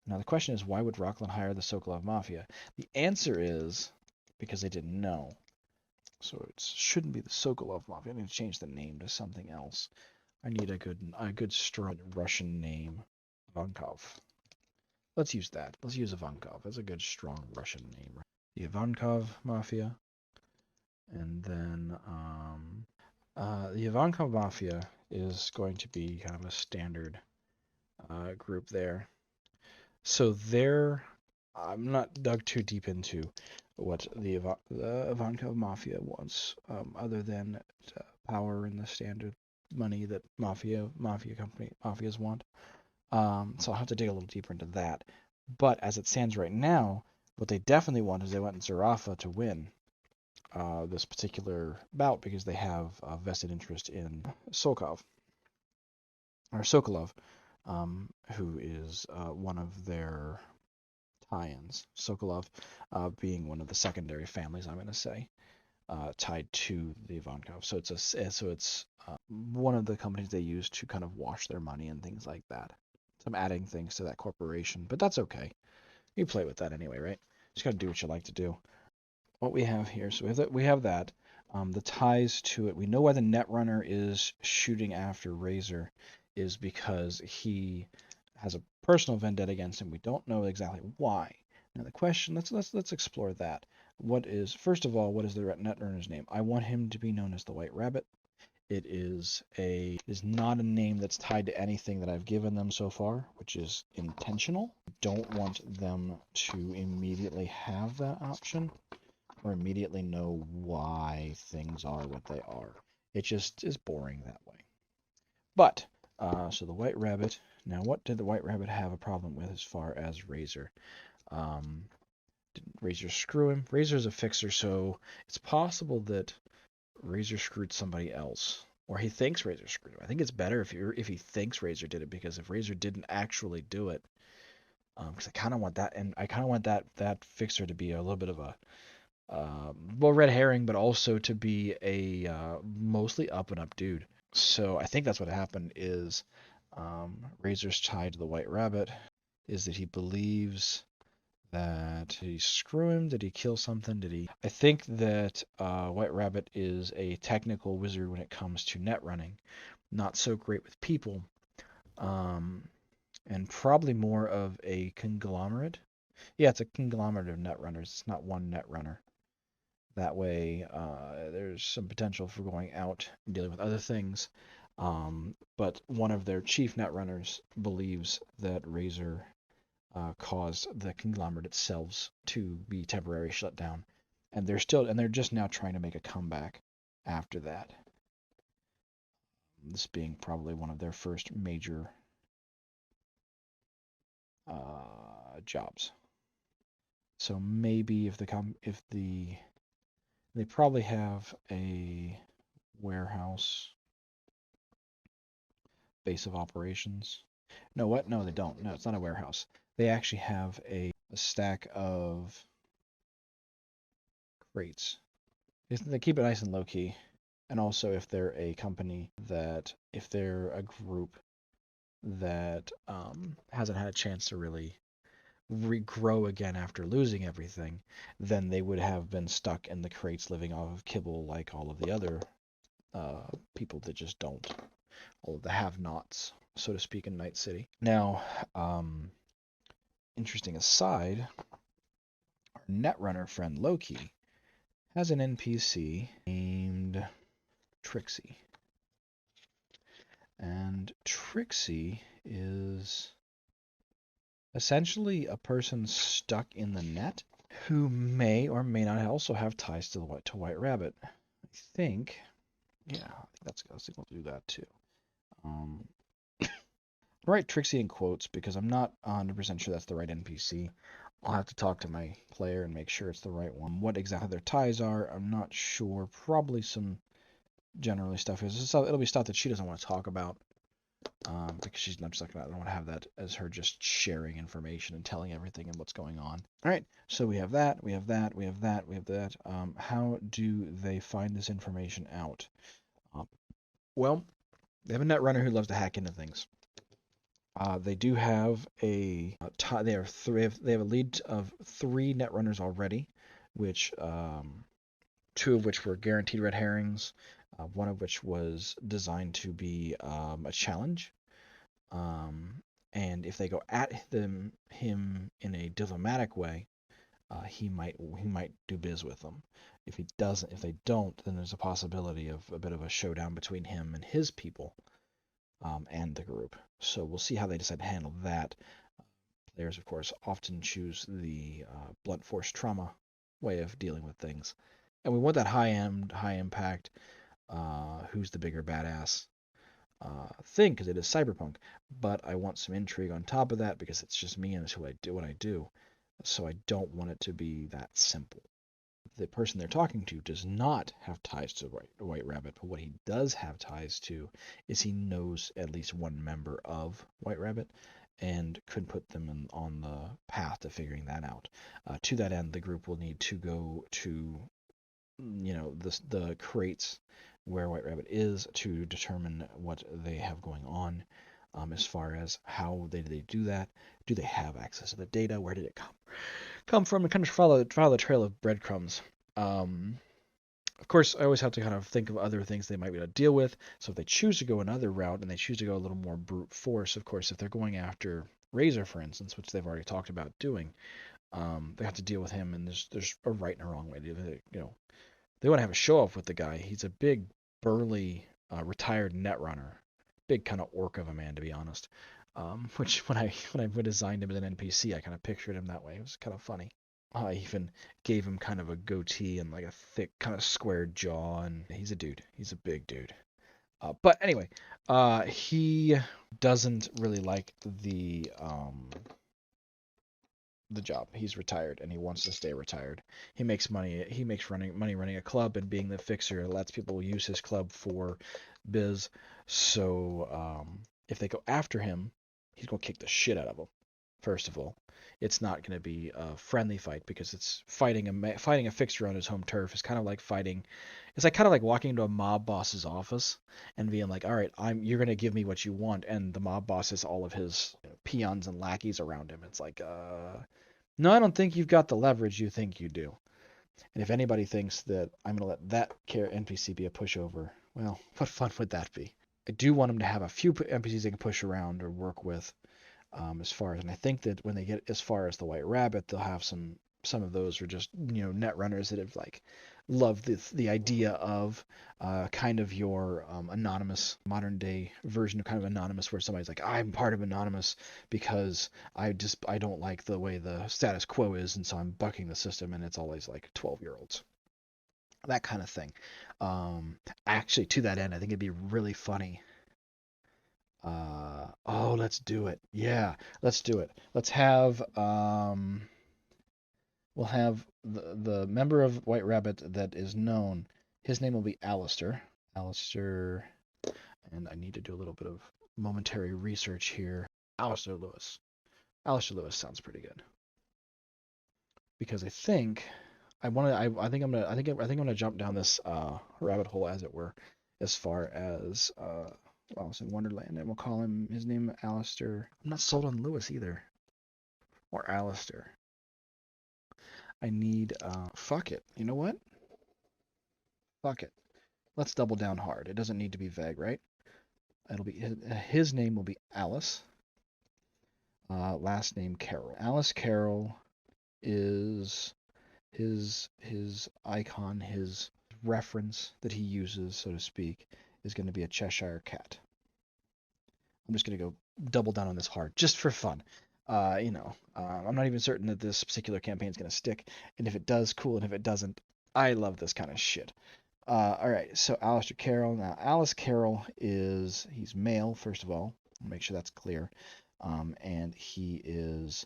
Now the question is, why would Rockland hire the Sokolov mafia? The answer is because they didn't know. So it shouldn't be the Sokolov mafia. I need to change the name to something else. I need a good strong Russian name. Ivankov. Let's use that. Let's use Ivankov. That's a good strong Russian name. The Ivankov mafia. And then the Ivankov Mafia is going to be kind of a standard group there. So I'm not dug too deep into what the Ivankov Mafia wants, other than power and the standard money that mafias want. So I'll have to dig a little deeper into that. But as it stands right now, what they definitely want is they want Zarafa to win this particular bout because they have a vested interest in Sokolov, who is one of their tie-ins. Sokolov being one of the secondary families, I'm going to say, tied to the Ivankov. So it's one of the companies they use to kind of wash their money and things like that. So I'm adding things to that corporation, but that's okay. You play with that anyway, right? Just got to do what you like to do. What we have here, so we have that. The ties to it. We know why the Netrunner is shooting after Razor is because he has a personal vendetta against him. We don't know exactly why. Now the question, let's explore that. First of all, what is the Netrunner's name? I want him to be known as the White Rabbit. It is not a name that's tied to anything that I've given them so far, which is intentional. Don't want them to immediately have that option or immediately know why things are what they are. It just is boring that way. But So the White Rabbit. Now, what did the White Rabbit have a problem with as far as Razor? Um, did Razor screw him? Razor's a fixer, so it's possible that Razor screwed somebody else, or he thinks Razor screwed him. I think it's better if he thinks Razor did it, because if Razor didn't actually do it, because I kind of want that, and I kind of want that fixer to be a little bit of a well, red herring, but also to be a mostly up and up dude. So I think that's what happened is Razor's tie to the White Rabbit is that he believes that did he screw him? Did he kill something? Did he? I think that White Rabbit is a technical wizard when it comes to net running, not so great with people, um, and probably more of a conglomerate. Yeah, it's a conglomerate of net runners. It's not one net runner. That way, there's some potential for going out and dealing with other things. But one of their chief netrunners believes that Razor caused the conglomerate itself to be temporarily shut down, and they're just now trying to make a comeback after that. This being probably one of their first major jobs. So maybe if they probably have a warehouse base of operations. No, what? No, they don't. No, it's not a warehouse. They actually have a stack of crates. They keep it nice and low key. And also, if they're a company if they're a group that hasn't had a chance to really regrow again after losing everything, then they would have been stuck in the crates living off of kibble like all of the other people that just don't. All of the have-nots, so to speak, in Night City. Now, interesting aside, our Netrunner friend Loki has an NPC named Trixie. And Trixie is essentially a person stuck in the net who may or may not also have ties to White Rabbit. I think, yeah, I think we'll do that too. Write Trixie in quotes because I'm not 100% sure that's the right NPC. I'll have to talk to my player and make sure it's the right one. What exactly their ties are, I'm not sure. Probably some generally stuff. It'll be stuff that she doesn't want to talk about because she's not just like, I don't want to have that as her just sharing information and telling everything and what's going on. All right, so we have that, we have that, we have that, we have that. How do they find this information out? Well, they have a netrunner who loves to hack into things. They do have they have a lead of 3 netrunners already, which 2 of which were guaranteed red herrings, one of which was designed to be a challenge. And if they go at him in a diplomatic way, he might do biz with them. If they don't, then there's a possibility of a bit of a showdown between him and his people. And the group. So we'll see how they decide to handle that. Players, of course, often choose the blunt force trauma way of dealing with things. And we want that high impact, who's the bigger badass thing, because it is cyberpunk. But I want some intrigue on top of that because it's just me and it's who I do what I do. So I don't want it to be that simple. The person they're talking to does not have ties to White Rabbit, but what he does have ties to is he knows at least one member of White Rabbit and could put them on the path to figuring that out. To that end, the group will need to go to, the crates where White Rabbit is to determine what they have going on. As far as how they do that, do they have access to the data? Where did it come from? And kind of follow the trail of breadcrumbs. Of course, I always have to kind of think of other things they might be able to deal with. So if they choose to go another route and they choose to go a little more brute force, of course, if they're going after Razor, for instance, which they've already talked about doing, they have to deal with him, and there's a right and a wrong way to do it. They want to have a show off with the guy. He's a big, burly, retired netrunner, big kind of orc of a man, to be honest. Which when I designed him as an NPC, I kind of pictured him that way. It was kind of funny. I even gave him kind of a goatee and like a thick, kind of squared jaw, and he's a dude. He's a big dude. But anyway, he doesn't really like the job. He's retired and he wants to stay retired. He makes money. He makes money running a club and being the fixer. Lets people use his club for biz. So if they go after him, he's gonna kick the shit out of them. First of all, it's not going to be a friendly fight because it's fighting a fixer on his home turf is kind of like fighting. It's like kind of like walking into a mob boss's office and being like, "All right, you're going to give me what you want," and the mob boss has all of his peons and lackeys around him. It's like, no, I don't think you've got the leverage you think you do. And if anybody thinks that I'm going to let that NPC be a pushover, well, what fun would that be? I do want him to have a few NPCs they can push around or work with, as far as, and I think that when they get as far as the White Rabbit, they'll have some of those are just net runners that have like loved the idea of kind of your anonymous modern day version of kind of anonymous, where somebody's like, I'm part of anonymous because I don't like the way the status quo is, and so I'm bucking the system, and it's always like 12-year-olds, that kind of thing. Actually, to that end, I think it'd be really funny. Oh, let's do it. Yeah, let's do it. We'll have the member of White Rabbit that is known. His name will be Alistair. Alistair, and I need to do a little bit of momentary research here. Alistair Lewis. Alistair Lewis sounds pretty good because I think I want to. I think I'm gonna. I'm gonna jump down this rabbit hole, as it were, as far as Alice in Wonderland, and we'll call him his name Alistair. I'm not sold on Lewis either, or Alistair. I need fuck it. You know what? Fuck it. Let's double down hard. It doesn't need to be vague, right? It'll be his name will be Alice. Last name Carroll. Alice Carroll is his icon, his reference that he uses, so to speak, is going to be a Cheshire cat. I'm just going to go double down on this hard, just for fun. I'm not even certain that this particular campaign is going to stick, and if it does, cool, and if it doesn't, I love this kind of shit. All right, so Alistair Carroll. Now, Alice Carroll he's male, first of all. I'll make sure that's clear. And he is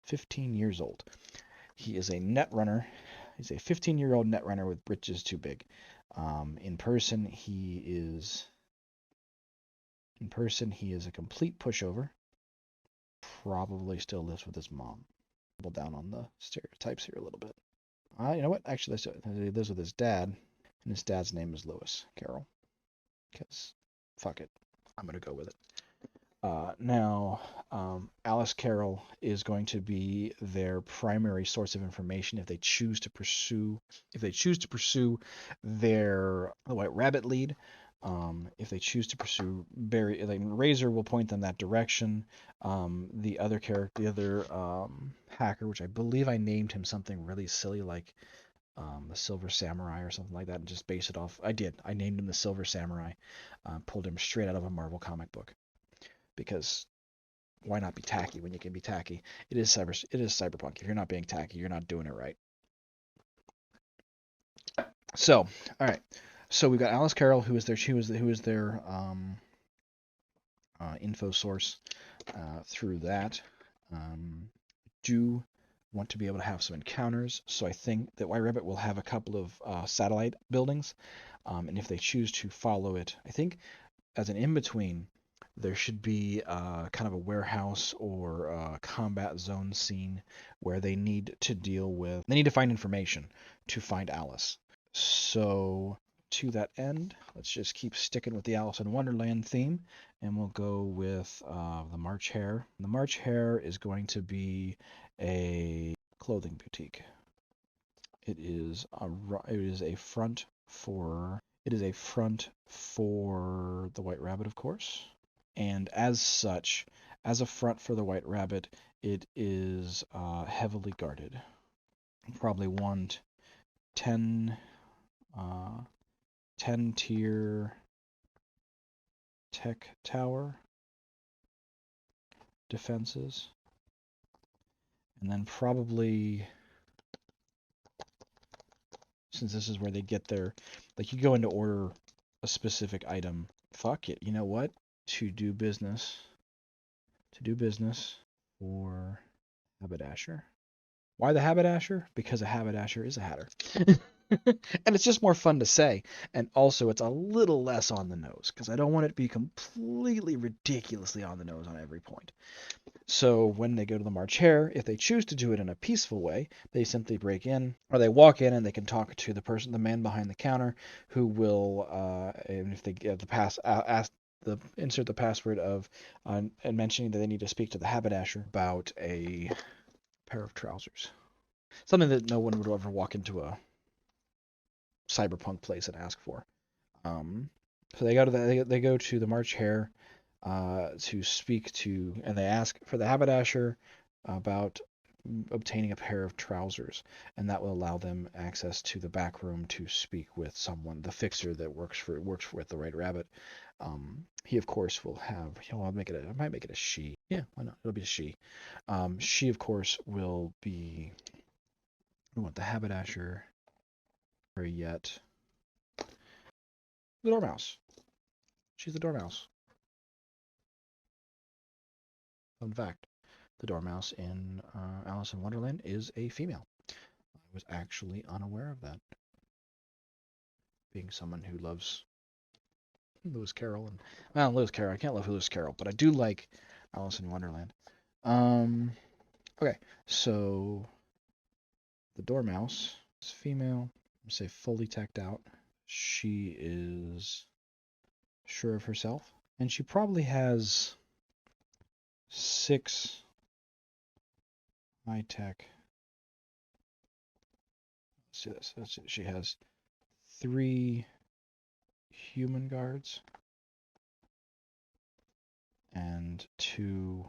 15 years old. He is a net runner. He's a 15-year-old net runner with britches too big. In person, he is a complete pushover. Probably still lives with his mom. Double down on the stereotypes here a little bit. You know what? Actually, he lives with his dad, and his dad's name is Lewis Carroll. Because, fuck it, I'm gonna go with it. Now, Alice Carroll is going to be their primary source of information if they choose to pursue the White Rabbit lead. If they choose to pursue Barry, like Razor will point them that direction. The other hacker, which I believe I named him something really silly like the Silver Samurai or something like that, and just base it off. I named him the Silver Samurai. Pulled him straight out of a Marvel comic book. Because why not be tacky when you can be tacky? It is Cyberpunk. If you're not being tacky, you're not doing it right. So, all right. So we've got Alice Carroll, who is their info source through that. Do want to be able to have some encounters, so I think that White Rabbit will have a couple of satellite buildings, and if they choose to follow it, I think as an in-between, there should be kind of a warehouse or a combat zone scene where they need to find information to find Alice. So to that end, let's just keep sticking with the Alice in Wonderland theme, and we'll go with the March Hare. The March Hare is going to be a clothing boutique. It is a front for the White Rabbit, of course. And as such, as a front for the White Rabbit, it is heavily guarded. Probably want 10 tier tech tower defenses. And then probably, since this is where they get their, like you go in to order a specific item fuck it. You know what? To do business for haberdasher. Why the haberdasher? Because a haberdasher is a hatter. And it's just more fun to say. And also, it's a little less on the nose because I don't want it to be completely ridiculously on the nose on every point. So when they go to the March Hare, if they choose to do it in a peaceful way, they simply break in or they walk in and they can talk to the man behind the counter, who will, and if they get the pass, ask insert the password of and mentioning that they need to speak to the haberdasher about a pair of trousers. Something that no one would ever walk into a cyberpunk place and ask for. So they go to the March Hare to speak to, and they ask for the haberdasher about obtaining a pair of trousers, and that will allow them access to the back room to speak with someone, the fixer that works with the White Rabbit. He of course will have. I might make it a she. Yeah, why not? It'll be a she. She of course will be. We want the haberdasher. Or yet. The Dormouse. She's the Dormouse. Fun fact. The Dormouse in Alice in Wonderland is a female. I was actually unaware of that. Being someone who loves Lewis Carroll and Lewis Carroll. I can't love Lewis Carroll, but I do like Alice in Wonderland. Okay, so the Dormouse is female. Let's say fully teched out. She is sure of herself, and she probably has 6 high-tech. Let's see this. Let's see. She has 3 human guards and 2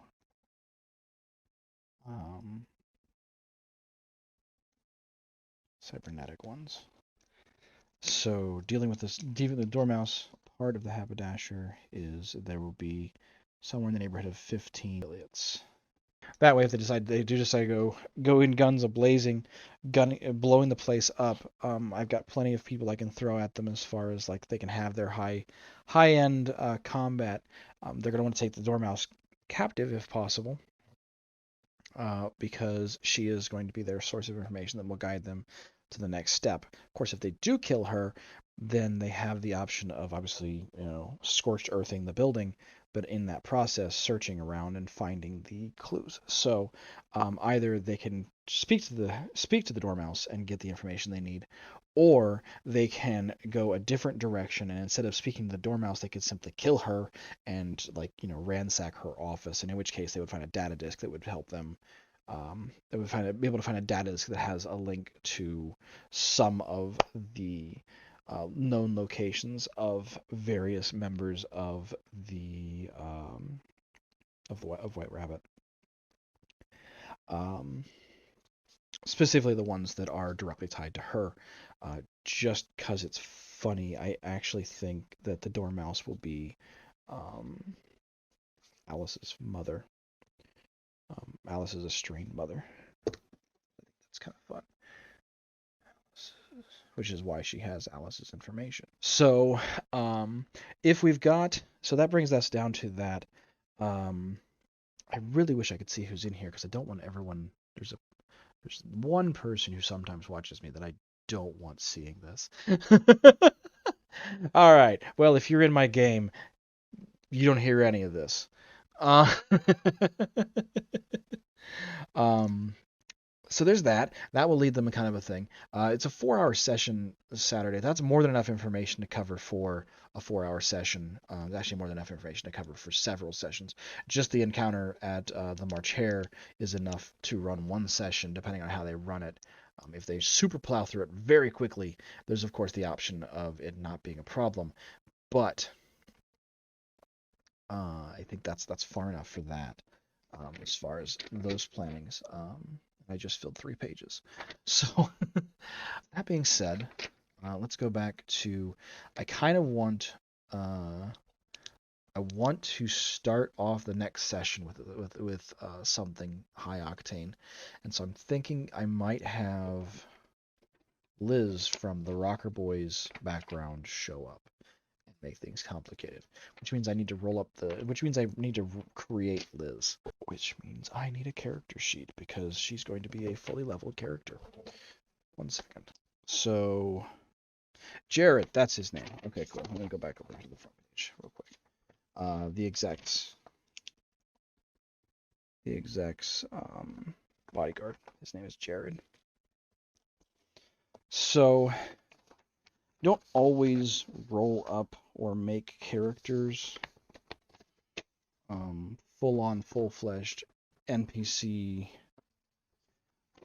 cybernetic ones. So dealing with the Dormouse, part of the haberdasher is there will be somewhere in the neighborhood of 15 affiliates. That way, if they do decide to go in guns a-blazing, blowing the place up, I've got plenty of people I can throw at them as far as like they can have their high-end combat. They're going to want to take the Dormouse captive if possible, because she is going to be their source of information that will guide them to the next step. Of course, if they do kill her, then they have the option of obviously, scorched earthing the building, but in that process, searching around and finding the clues. So either they can speak to the Dormouse and get the information they need, or they can go a different direction, and instead of speaking to the Dormouse, they could simply kill her and ransack her office. And in which case, they would find a data disk that would help them. They would be able to find a data disk that has a link to some of the known locations of various members of White Rabbit. Specifically the ones that are directly tied to her. Just because it's funny, I actually think that the Dormouse will be Alice's mother. Alice's estranged mother. That's kind of fun. Which is why she has Alice's information. So, if we've got, so that brings us down to that. I really wish I could see who's in here because I don't want everyone. There's one person who sometimes watches me that I don't want seeing this. All right. Well, if you're in my game, you don't hear any of this. So there's that. That will lead them to kind of a thing. It's a 4-hour session Saturday. That's more than enough information to cover for a 4-hour session. It's actually more than enough information to cover for several sessions. Just the encounter at the March Hare is enough to run one session, depending on how they run it. If they super plow through it very quickly, there's of course the option of it not being a problem. But I think that's far enough for that. As far as those plannings. I just filled 3 pages. So that being said, let's go back to, I kind of want, I want to start off the next session with something high octane. And so I'm thinking I might have Liz from the Rocker Boys background show up. make things complicated, which means I need to roll up which means I need to create Liz, which means I need a character sheet because she's going to be a fully leveled character. 1 second. So, Jared, that's his name. Okay, cool. I'm going to go back over to the front page real quick. The exec's bodyguard. His name is Jared. So, don't always roll up or make characters full-on, full-fledged NPC.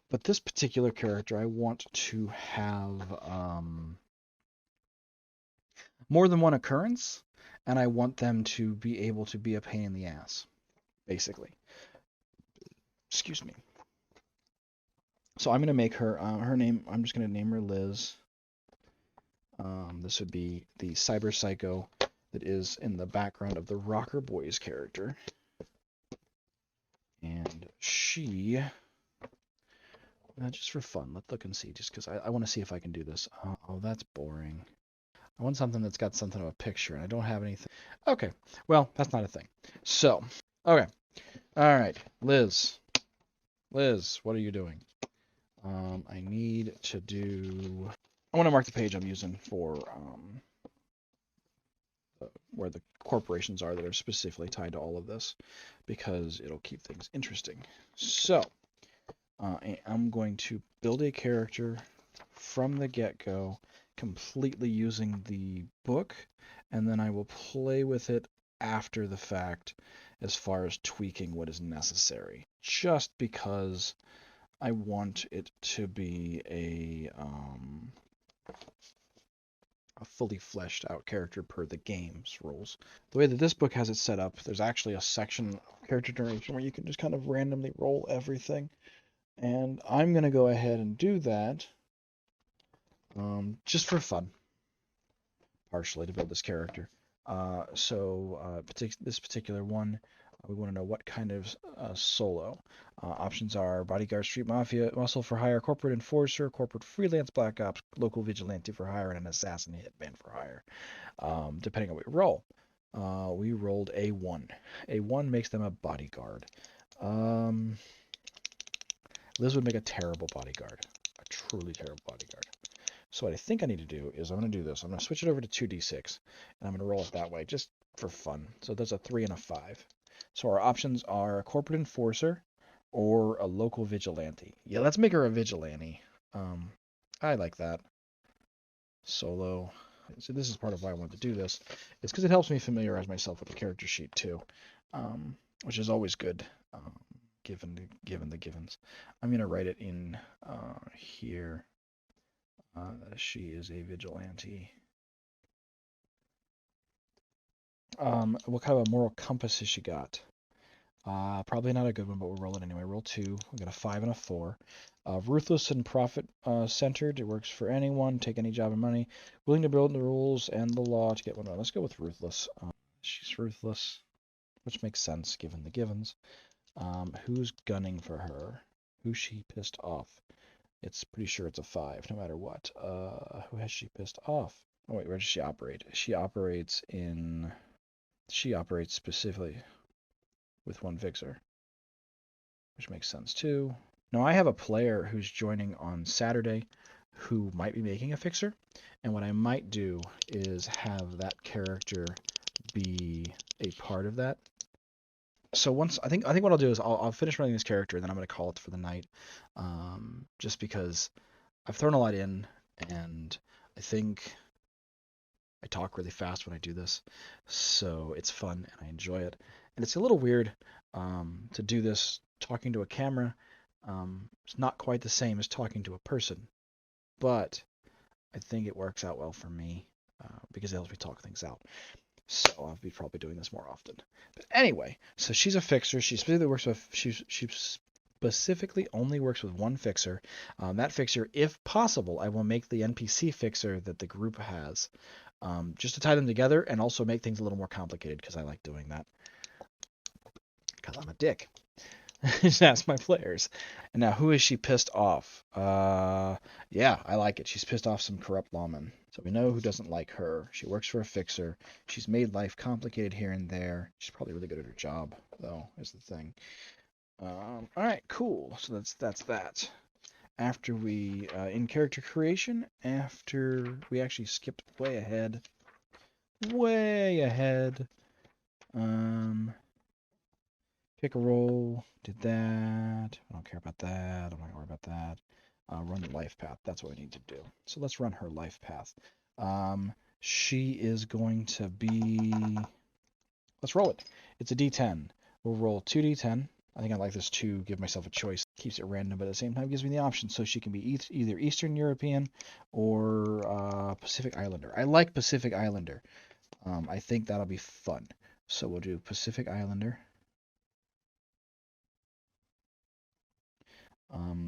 But this particular character, I want to have more than one occurrence, and I want them to be able to be a pain in the ass, basically. Excuse me. So I'm going to make her, her name, I'm just going to name her Liz. This would be the cyber psycho that is in the background of the Rocker Boys character. And she, just for fun, let's look and see, just because I want to see if I can do this. Oh, that's boring. I want something that's got something of a picture, and I don't have anything. Okay, well, that's not a thing. So, okay. All right, Liz. Liz, what are you doing? I need to do... I want to mark the page I'm using for where the corporations are that are specifically tied to all of this, because it'll keep things interesting. So, I'm going to build a character from the get-go, completely using the book, and then I will play with it after the fact as far as tweaking what is necessary, just because I want it to be a fully fleshed out character per the game's rules. The way that this book has it set up, there's actually a section of character generation where you can just kind of randomly roll everything, and I'm going to go ahead and do that just for fun, partially, to build this character. This particular one, we want to know what kind of solo. Options are bodyguard, street mafia, muscle for hire, corporate enforcer, corporate freelance, black ops, local vigilante for hire, and an assassin hitman for hire. Depending on what we roll. We rolled a 1. A 1 makes them a bodyguard. Liz would make a terrible bodyguard. A truly terrible bodyguard. So what I think I need to do is I'm going to do this. I'm going to switch it over to 2d6, and I'm going to roll it that way, just for fun. So there's a 3 and a 5. So our options are a corporate enforcer or a local vigilante. Yeah, let's make her a vigilante. I like that. Solo. So this is part of why I wanted to do this. It's because it helps me familiarize myself with the character sheet too, which is always good, given the givens. I'm going to write it in here. She is a vigilante. What kind of a moral compass has she got? Probably not a good one, but we'll roll it anyway. Roll 2. We got a 5 and a 4. Ruthless and profit-centered. It works for anyone. Take any job and money. Willing to build the rules and the law to get one. Let's go with ruthless. She's ruthless, which makes sense given the givens. Who's gunning for her? Who's she pissed off? It's pretty sure it's a 5, no matter what. Who has she pissed off? Oh wait, where does she operate? She operates specifically with one fixer, which makes sense too. Now I have a player who's joining on Saturday who might be making a fixer, and what I might do is have that character be a part of that. So once I think what I'll do is I'll finish running this character, and then I'm going to call it for the night, just because I've thrown a lot in, and I think I talk really fast when I do this, so it's fun and I enjoy it. And it's a little weird to do this talking to a camera. It's not quite the same as talking to a person, but I think it works out well for me because it helps me talk things out. So I'll be probably doing this more often. But anyway, so she's a fixer. She specifically only works with one fixer. That fixer, if possible, I will make the NPC fixer that the group has, just to tie them together and also make things a little more complicated because I like doing that. Because I'm a dick. Just ask my players. And now, who is she pissed off? Yeah, I like it. She's pissed off some corrupt lawmen. So we know who doesn't like her. She works for a fixer. She's made life complicated here and there. She's probably really good at her job, though, is the thing. All right, cool. So that's that. After we in character creation, after we actually skipped way ahead, way ahead. Pick a role, did that. I don't care about that. I'm not gonna worry about that. Run the life path. That's what we need to do. So let's run her life path. She is going to be. Let's roll it. It's a D10. We'll roll 2D10. I think I like this to give myself a choice. Keeps it random, but at the same time gives me the option. So she can be either Eastern European or Pacific Islander. I like Pacific Islander. I think that'll be fun. So we'll do Pacific Islander.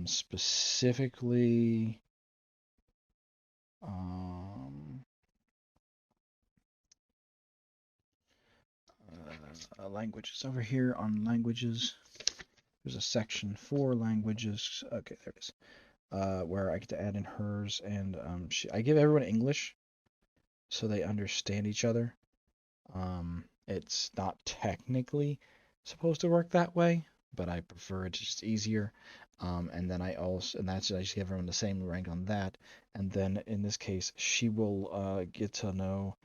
Specifically, languages. Over here on languages, there's a section for languages. Okay, there it is. Where I get to add in hers, and I give everyone English so they understand each other. It's not technically supposed to work that way, but I prefer it. It's just easier. And then I just give everyone the same rank on that. And then in this case, she will get to know.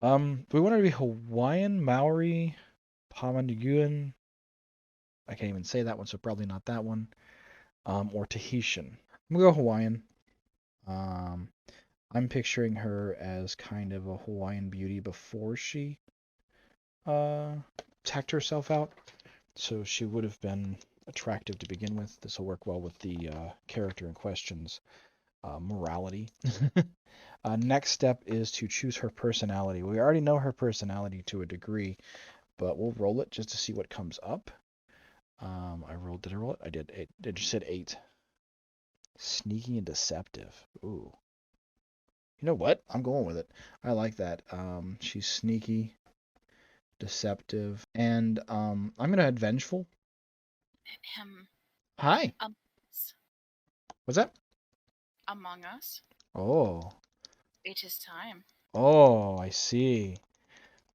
Do we want her to be Hawaiian, Maori, Pamaniguan? I can't even say that one, so probably not that one. Or Tahitian. I'm gonna go Hawaiian. I'm picturing her as kind of a Hawaiian beauty before she tacked herself out. So she would have been attractive to begin with. This will work well with the character in question's morality. Next step is to choose her personality. We already know her personality to a degree, but we'll roll it just to see what comes up. Did I roll it? I did. It just said 8. Sneaky and deceptive. Ooh. You know what? I'm going with it. I like that. She's sneaky, deceptive, and I'm gonna add vengeful. Hi. What's that? Among Us. Oh. It is time. Oh, I see.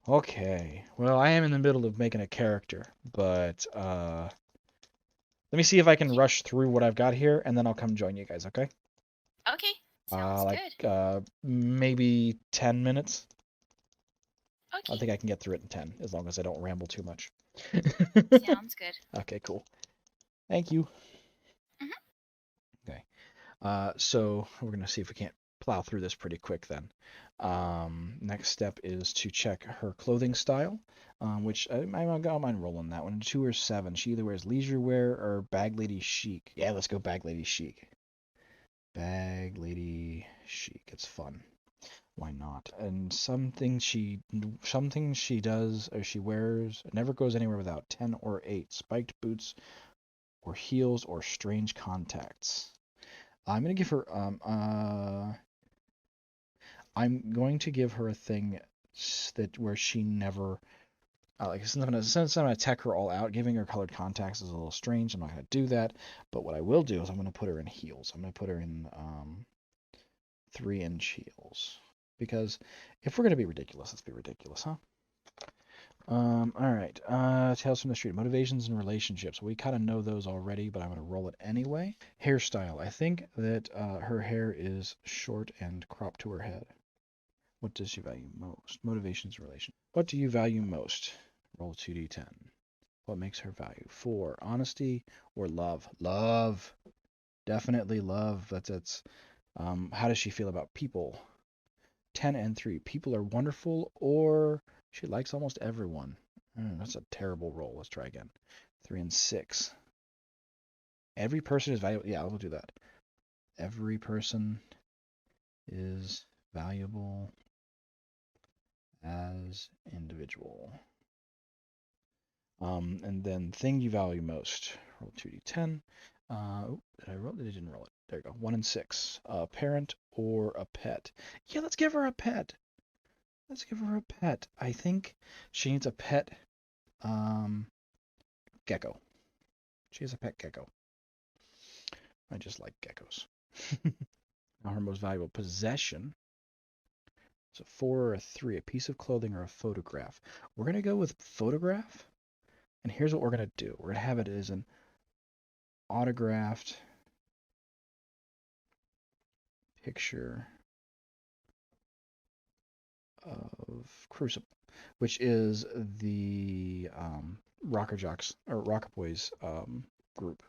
Okay. Well, I am in the middle of making a character, but let me see if I can rush through what I've got here, and then I'll come join you guys, okay? Okay, sounds good. Maybe 10 minutes. Okay. I think I can get through it in 10, as long as I don't ramble too much. Sounds good. Okay, cool. Thank you. Okay. So we're gonna see if we can't plow through this pretty quick then. Next step is to check her clothing style, which I don't mind rolling that one. 2 or 7. She either wears leisure wear or bag lady chic. Yeah, let's go bag lady chic. Bag lady chic. It's fun. Why not? And something she does or she wears never goes anywhere without 10 or 8 spiked boots or heels or strange contacts. I'm gonna give her I'm going to give her a thing that where she never since I'm gonna tech her all out, giving her colored contacts is a little strange. I'm not gonna do that, but what I will do is I'm gonna put her in heels. I'm gonna put her in 3-inch heels because if we're gonna be ridiculous, let's be ridiculous, huh? All right. Tales from the Street. Motivations and relationships. We kind of know those already, but I'm going to roll it anyway. Hairstyle. I think that her hair is short and cropped to her head. What does she value most? Motivations and relationships. What do you value most? Roll 2d10. What makes her value? 4. Honesty or love? Love. Definitely love. That's. How does she feel about people? 10 and 3. People are wonderful or she likes almost everyone. That's a terrible roll. Let's try again. 3 and 6. Every person is valuable. Yeah, we'll do that. Every person is valuable as individual. And then thing you value most. Roll 2d10. Did I roll it? I didn't roll it. There you go. 1 and 6. A parent or a pet. Yeah, let's give her a pet. Let's give her a pet. I think she needs a pet gecko. She has a pet gecko. I just like geckos. Now her most valuable possession. It's a 4 or a 3, a piece of clothing or a photograph. We're going to go with photograph. And here's what we're going to do. We're going to have it as an autographed picture of Crucible, which is the Rocker Jocks or Rocker Boys group.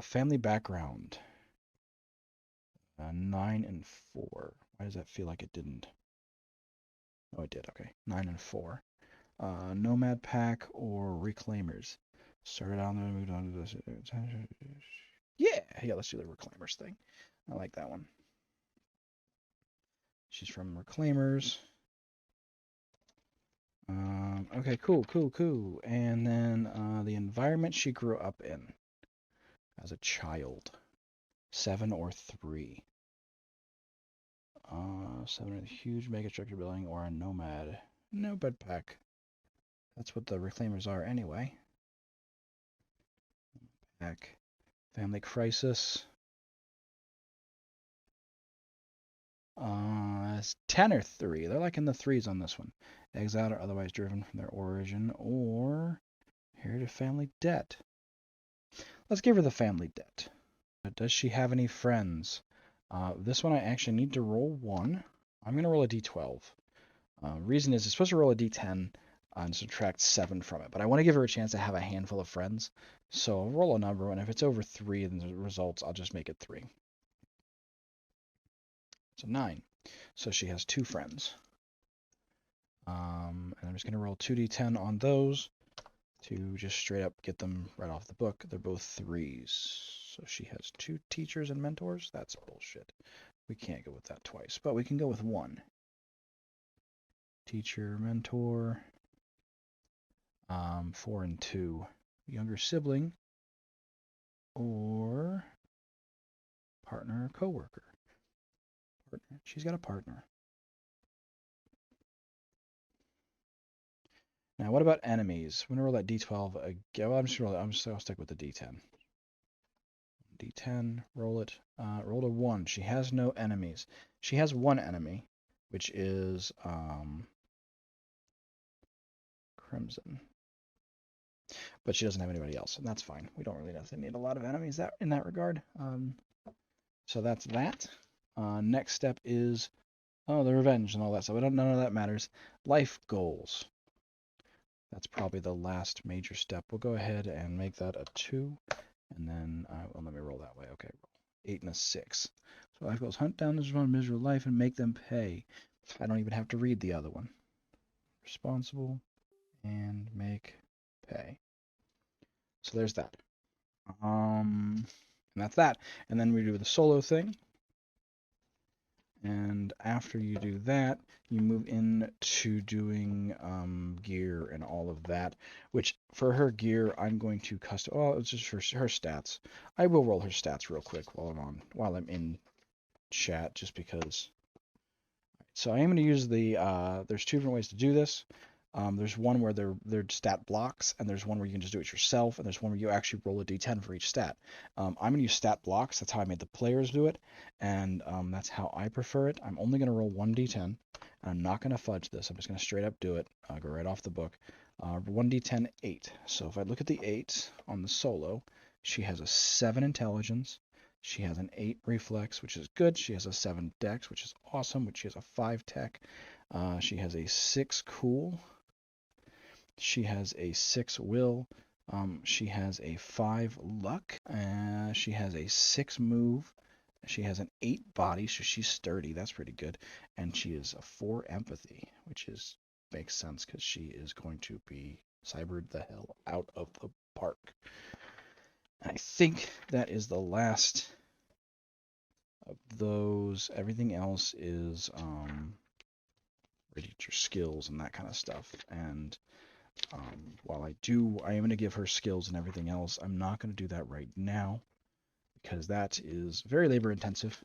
Family background. 9 and 4. Why does that feel like it didn't? Oh, it did. Okay. 9 and 4. Nomad Pack or Reclaimers. Started on there, moved on to this. Yeah, let's do the Reclaimers thing. I like that one. She's from Reclaimers. Okay, cool. And then the environment she grew up in as a child. 7 or 3. 7 a huge megastructure building or a nomad. Nomad pack. That's what the Reclaimers are anyway. Pack. Family crisis. It's 10 or 3. They're like in the 3s on this one. Exiled or otherwise driven from their origin, or inherited family debt. Let's give her the family debt. Does she have any friends? This one I actually need to roll 1. I'm going to roll a d12. Reason is it's supposed to roll a d10 and subtract 7 from it, but I want to give her a chance to have a handful of friends. So I'll roll a number, and if it's over 3 in the results, I'll just make it 3. So 9. So she has 2 friends. And I'm just going to roll 2d10 on those to just straight up get them right off the book. They're both 3s. So she has 2 teachers and mentors. That's bullshit. We can't go with that twice, but we can go with 1. Teacher, mentor. 4 and 2. Younger sibling or partner or coworker. Partner. She's got a partner. Now, what about enemies? I'm gonna roll that d12 again. Well, I'll stick with the d10. D10, roll it. Rolled a 1. She has no enemies. She has 1 enemy, which is Crimson. But she doesn't have anybody else, and that's fine. We don't really necessarily need a lot of enemies in that regard. So that's that. Next step is the revenge and all that stuff. None of that matters. Life goals. That's probably the last major step. We'll go ahead and make that a 2. And then, let me roll that way. Okay, 8 and a 6. So life goals: hunt down this one miserable life and make them pay. I don't even have to read the other one. Responsible and make pay. So there's that. And that's that. And then we do the solo thing. And after you do that, you move into doing gear and all of that, which for her gear, I'm going to custom. Oh, it's just for her stats. I will roll her stats real quick while I'm in chat, just because. So I am going to use the. There's 2 different ways to do this. There's one where they're stat blocks, and there's one where you can just do it yourself, and there's one where you actually roll a d10 for each stat. I'm going to use stat blocks. That's how I made the players do it, and that's how I prefer it. I'm only going to roll 1 d10, and I'm not going to fudge this. I'm just going to straight up do it. I'll go right off the book. 1 d10, 8. So if I look at the 8 on the solo, she has a 7 intelligence. She has an 8 reflex, which is good. She has a 7 dex, which is awesome. Which she has a 5 tech. She has a 6 cool. She has a 6 will. She has a 5 luck. She has a 6 move. She has an 8 body, so she's sturdy. That's pretty good. And she is a 4 empathy, which makes sense because she is going to be cybered the hell out of the park. And I think that is the last of those. Everything else is ready to skills and that kind of stuff. And while I am going to give her skills and everything else, I'm not going to do that right now because that is very labor intensive.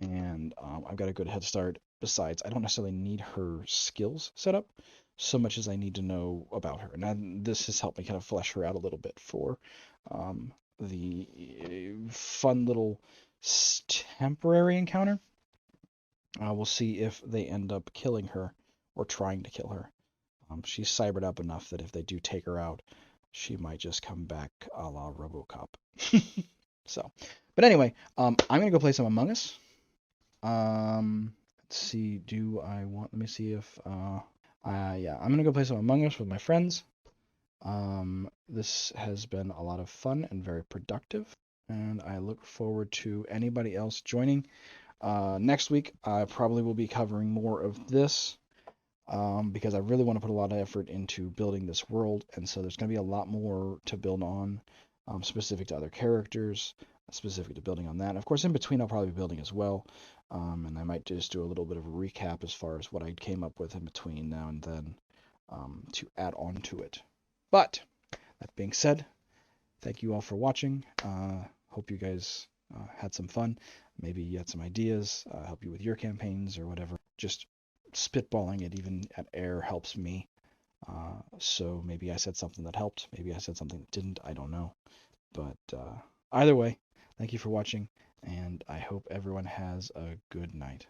and I've got a good head start. Besides, I don't necessarily need her skills set up so much as I need to know about her. And this has helped me kind of flesh her out a little bit for the fun little temporary encounter. We'll see if they end up killing her or trying to kill her. She's cybered up enough that if they do take her out, she might just come back a la RoboCop. So, but anyway, I'm gonna go play some Among Us. Let's see. Do I want? Let me see if. Yeah, I'm gonna go play some Among Us with my friends. This has been a lot of fun and very productive, and I look forward to anybody else joining. Next week, I probably will be covering more of this because I really want to put a lot of effort into building this world, and so there's going to be a lot more to build on, specific to other characters, specific to building on that. And of course, in between, I'll probably be building as well, and I might just do a little bit of a recap as far as what I came up with in between now and then to add on to it. But that being said, thank you all for watching. Hope you guys had some fun. Maybe you had some ideas, help you with your campaigns or whatever. Just spitballing it even at air helps me. So maybe I said something that helped. Maybe I said something that didn't. I don't know. But either way, thank you for watching, and I hope everyone has a good night.